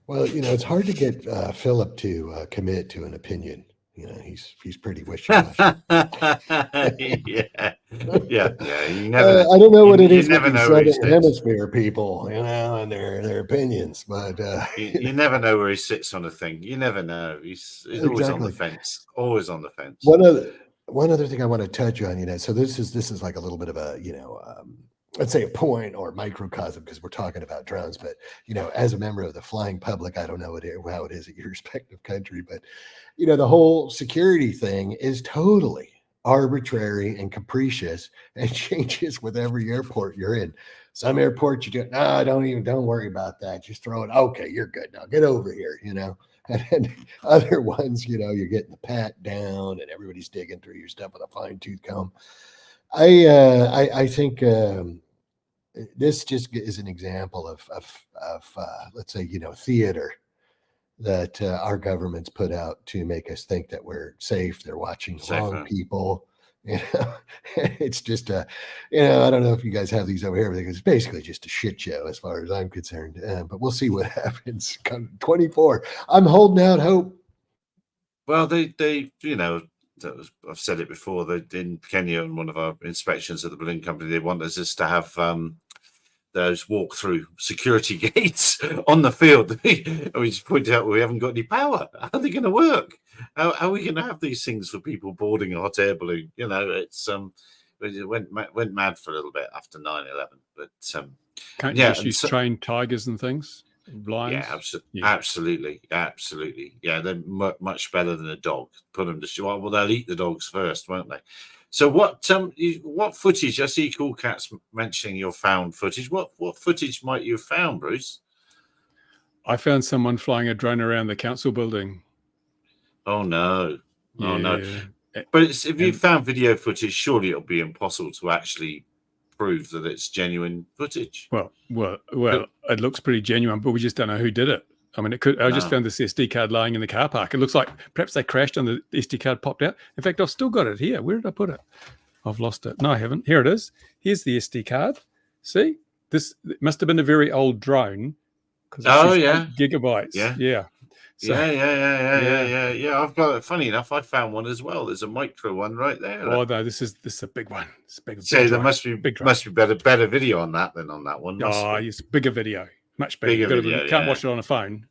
Speaker 3: Well, it's hard to get Philip to commit to an opinion. He's pretty wishy-washy.
Speaker 2: yeah. You never.
Speaker 3: I don't know what it is
Speaker 2: with
Speaker 3: these Southern Hemisphere people, and their opinions, but
Speaker 2: you never know where he sits on a thing. You never know. He's always on the fence. Always on the fence.
Speaker 3: One other thing I want to touch on, so this is like a little bit of a, let's say a point or microcosm, because we're talking about drones, but as a member of the flying public, I don't know how it is at your respective country, but the whole security thing is totally arbitrary and capricious and changes with every airport you're in. Some airports you do, don't worry about that, just throw it, okay, you're good now, get over here, and then other ones, you're getting the pat down and everybody's digging through your stuff with a fine-tooth comb. I think this just is an example of let's say, theater that our government's put out to make us think that we're safe. They're watching the wrong people. You know, it's just I don't know if you guys have these over here, but it's basically just a shit show as far as I'm concerned. But we'll see what happens. 24. I'm holding out hope.
Speaker 2: Well, they I've said it before. That in Kenya, in one of our inspections at the balloon company, they want us to have those walk-through security gates on the field. We just pointed out we haven't got any power. How are they going to work? How are we going to have these things for people boarding a hot air balloon? It's it went mad for a little bit after 9/11, but
Speaker 4: can't you just use trained tigers and things? Lions?
Speaker 2: Yeah, absolutely. Yeah, they're much better than a dog. Put them to well, they'll eat the dogs first, won't they? So what footage? I see Cool Cats mentioning your found footage. What footage might you have found, Bruce?
Speaker 4: I found someone flying a drone around the council building.
Speaker 2: Oh no!
Speaker 4: Yeah.
Speaker 2: Oh no! But if you found video footage, surely it'll be impossible to actually prove that it's genuine footage.
Speaker 4: Well, it looks pretty genuine, but we just don't know who did it. I mean, it could. I just found this SD card lying in the car park. It looks like perhaps they crashed and the SD card popped out. In fact, I've still got it here. Where did I put it? I've lost it. No, I haven't. Here it is. Here's the SD card. See, this must have been a very old drone.
Speaker 2: Oh yeah,
Speaker 4: gigabytes. Yeah. So,
Speaker 2: yeah. I've got it. Funny enough, I found one as well. There's a micro one right there.
Speaker 4: Oh no, this is a big one. It's a big.
Speaker 2: So there must be better video on that than on that one.
Speaker 4: It's bigger video, much bigger. You can't watch it on a phone.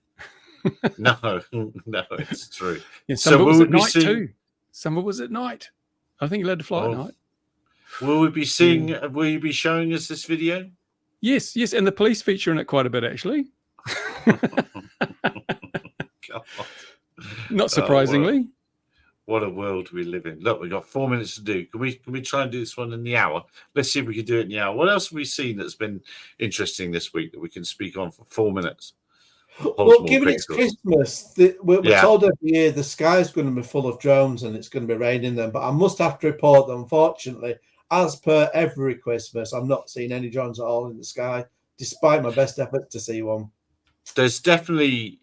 Speaker 2: No, it's true.
Speaker 4: Yeah, some of it was at night too. Some of it was at night. I think you allowed to fly at night.
Speaker 2: Will we be seeing? Will you be showing us this video?
Speaker 4: Yes, and the police feature in it quite a bit actually.
Speaker 2: God.
Speaker 4: Not surprisingly.
Speaker 2: What a world we live in. Look, we've got 4 minutes to do. Can we try and do this one in the hour? Let's see if we can do it in the hour. What else have we seen that's been interesting this week that we can speak on for 4 minutes?
Speaker 1: Well, given it's Christmas, we're told every year the sky's going to be full of drones and it's going to be raining them. But I must have to report that, unfortunately, as per every Christmas, I've not seen any drones at all in the sky, despite my best efforts to see one.
Speaker 2: There's definitely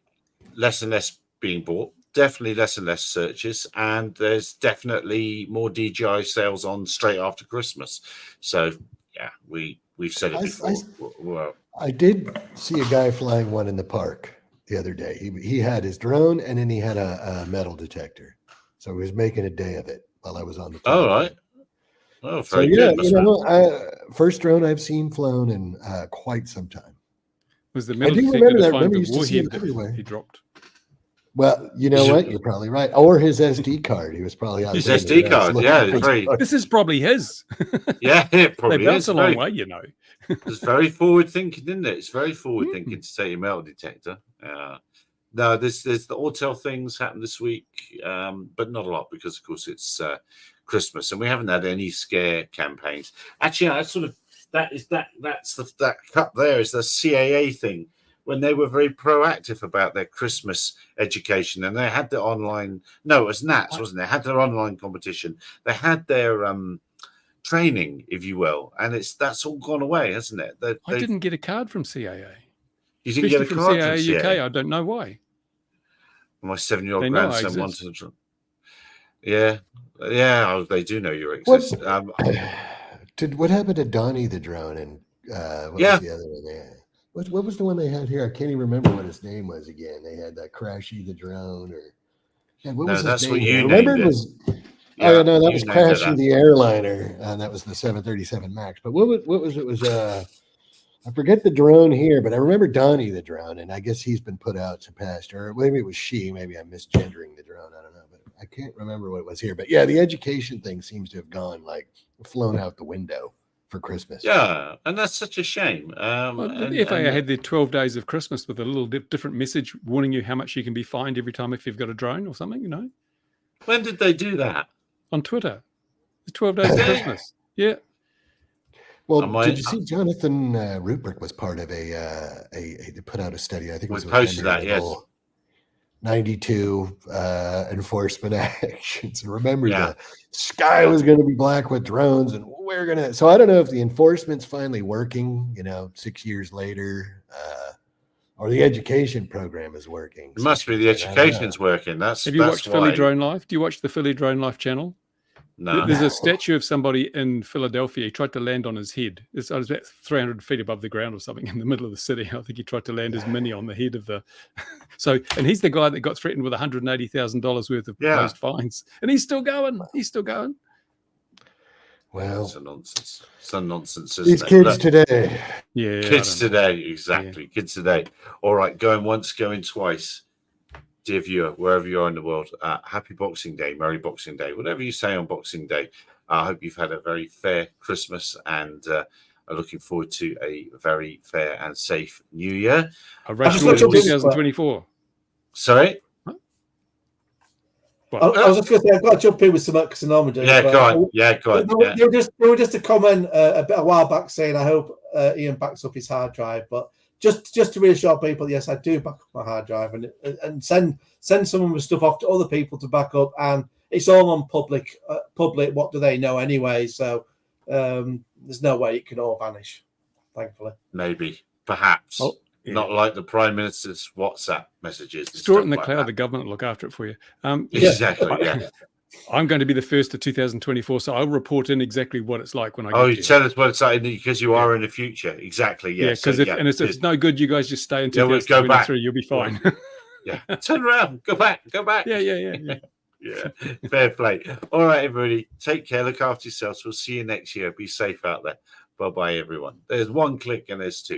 Speaker 2: less and less being bought, definitely less and less searches, and there's definitely more DJI sales on straight after Christmas. So yeah, we've said it before.
Speaker 3: I did see a guy flying one in the park the other day. He had his drone and then he had a metal detector, so he was making a day of it while I was on the plane.
Speaker 2: All right. Oh, very good.
Speaker 3: First drone I've seen flown in quite some time.
Speaker 4: Was the metal detector to find the warhead
Speaker 3: everywhere
Speaker 4: he dropped?
Speaker 3: Well, you know what? You're probably right. Or his SD card. He was probably on
Speaker 2: his SD card. Yeah,
Speaker 4: this is probably his.
Speaker 2: Yeah, it probably
Speaker 4: they bounce a long way, you know.
Speaker 2: It's very forward thinking, isn't it? It's very forward thinking to say a metal detector. No, there's the Autel things happened this week, but not a lot because, of course, it's Christmas and we haven't had any scare campaigns. Actually, that's that cut there is the CAA thing. When they were very proactive about their Christmas education, and they had the online. No, it was Nats, wasn't it? They had their online competition. They had their training, if you will, and that's all gone away, hasn't it?
Speaker 4: I didn't get a card from CAA.
Speaker 2: You didn't get a card from CAA
Speaker 4: UK. I don't know why.
Speaker 2: My 7-year-old grandson wanted to. Yeah, they do know you exist.
Speaker 3: What happened to Donnie the drone and what was the other one they had? What was the one they had here? I can't even remember what his name was again. They had that Crashy the drone, or what was his name?
Speaker 2: What you
Speaker 3: remember
Speaker 2: named
Speaker 3: it was. Oh no, that was Crashy the airliner, and that was the 737 Max. But what was it? Was I forget the drone here, but I remember Donnie the drone, and I guess he's been put out to pasture. Or maybe it was she. Maybe I'm misgendering the drone. I don't know, but I can't remember what it was here. But yeah, the education thing seems to have gone flown out the window for Christmas.
Speaker 2: Yeah, and that's such a shame.
Speaker 4: The FAA had their 12 days of Christmas with a little different message warning you how much you can be fined every time if you've got a drone or something, you know.
Speaker 2: When did they do that?
Speaker 4: On Twitter. The 12 days of Christmas. Yeah.
Speaker 3: Well, did you see Jonathan Rupert was part of they put out a study. I think it was
Speaker 2: posted that, yes.
Speaker 3: 92 enforcement actions. Remember, the sky was going to be black with drones, and we're going to. So I don't know if the enforcement's finally working, 6 years later, or the education program is working.
Speaker 2: It must be the education's working.
Speaker 4: Have you watched Philly Drone Life? Do you watch the Philly Drone Life channel?
Speaker 2: No.
Speaker 4: There's a statue of somebody in Philadelphia. He tried to land on his head. It's about 300 feet above the ground or something in the middle of the city. I think he tried to land his mini on the head of the. So, and he's the guy that got threatened with $180,000 worth of proposed fines, and he's still going. He's still going.
Speaker 3: Well,
Speaker 2: it's a nonsense. It's a nonsense.
Speaker 3: These kids today.
Speaker 4: Yeah.
Speaker 2: Kids today. Exactly. Yeah. Kids today. All right. Going once, going twice. Dear viewer, wherever you are in the world, happy Boxing Day, Merry Boxing Day, whatever you say on Boxing Day. I hope you've had a very fair Christmas and are looking forward to a very fair and safe New Year.
Speaker 4: A race to 2024.
Speaker 2: Sorry?
Speaker 1: I was just going to say, I've got to jump in with some Xenomedy.
Speaker 2: Yeah, go on. Yeah, go on.
Speaker 1: There were just a comment a while back saying, I hope Ian backs up his hard drive, but just to reassure people, yes, I do back up my hard drive and send some of my stuff off to other people to back up, and it's all on public. What do they know anyway? So there's no way it can all vanish. Thankfully,
Speaker 2: maybe, perhaps, not like the Prime Minister's WhatsApp messages.
Speaker 4: Store it in the cloud. The government will look after it for you.
Speaker 2: Exactly. Yeah.
Speaker 4: I'm going to be the first of 2024, so I'll report in exactly what it's like when I get
Speaker 2: you tell us what it's like because you are in the future. Exactly. Yeah.
Speaker 4: Because if it's no good, you guys just stay until 2023. You'll be fine.
Speaker 2: Yeah. Turn around. Go back. Yeah. Yeah. Fair play. All right, everybody. Take care. Look after yourselves. We'll see you next year. Be safe out there. Bye-bye, everyone. There's one click and there's two.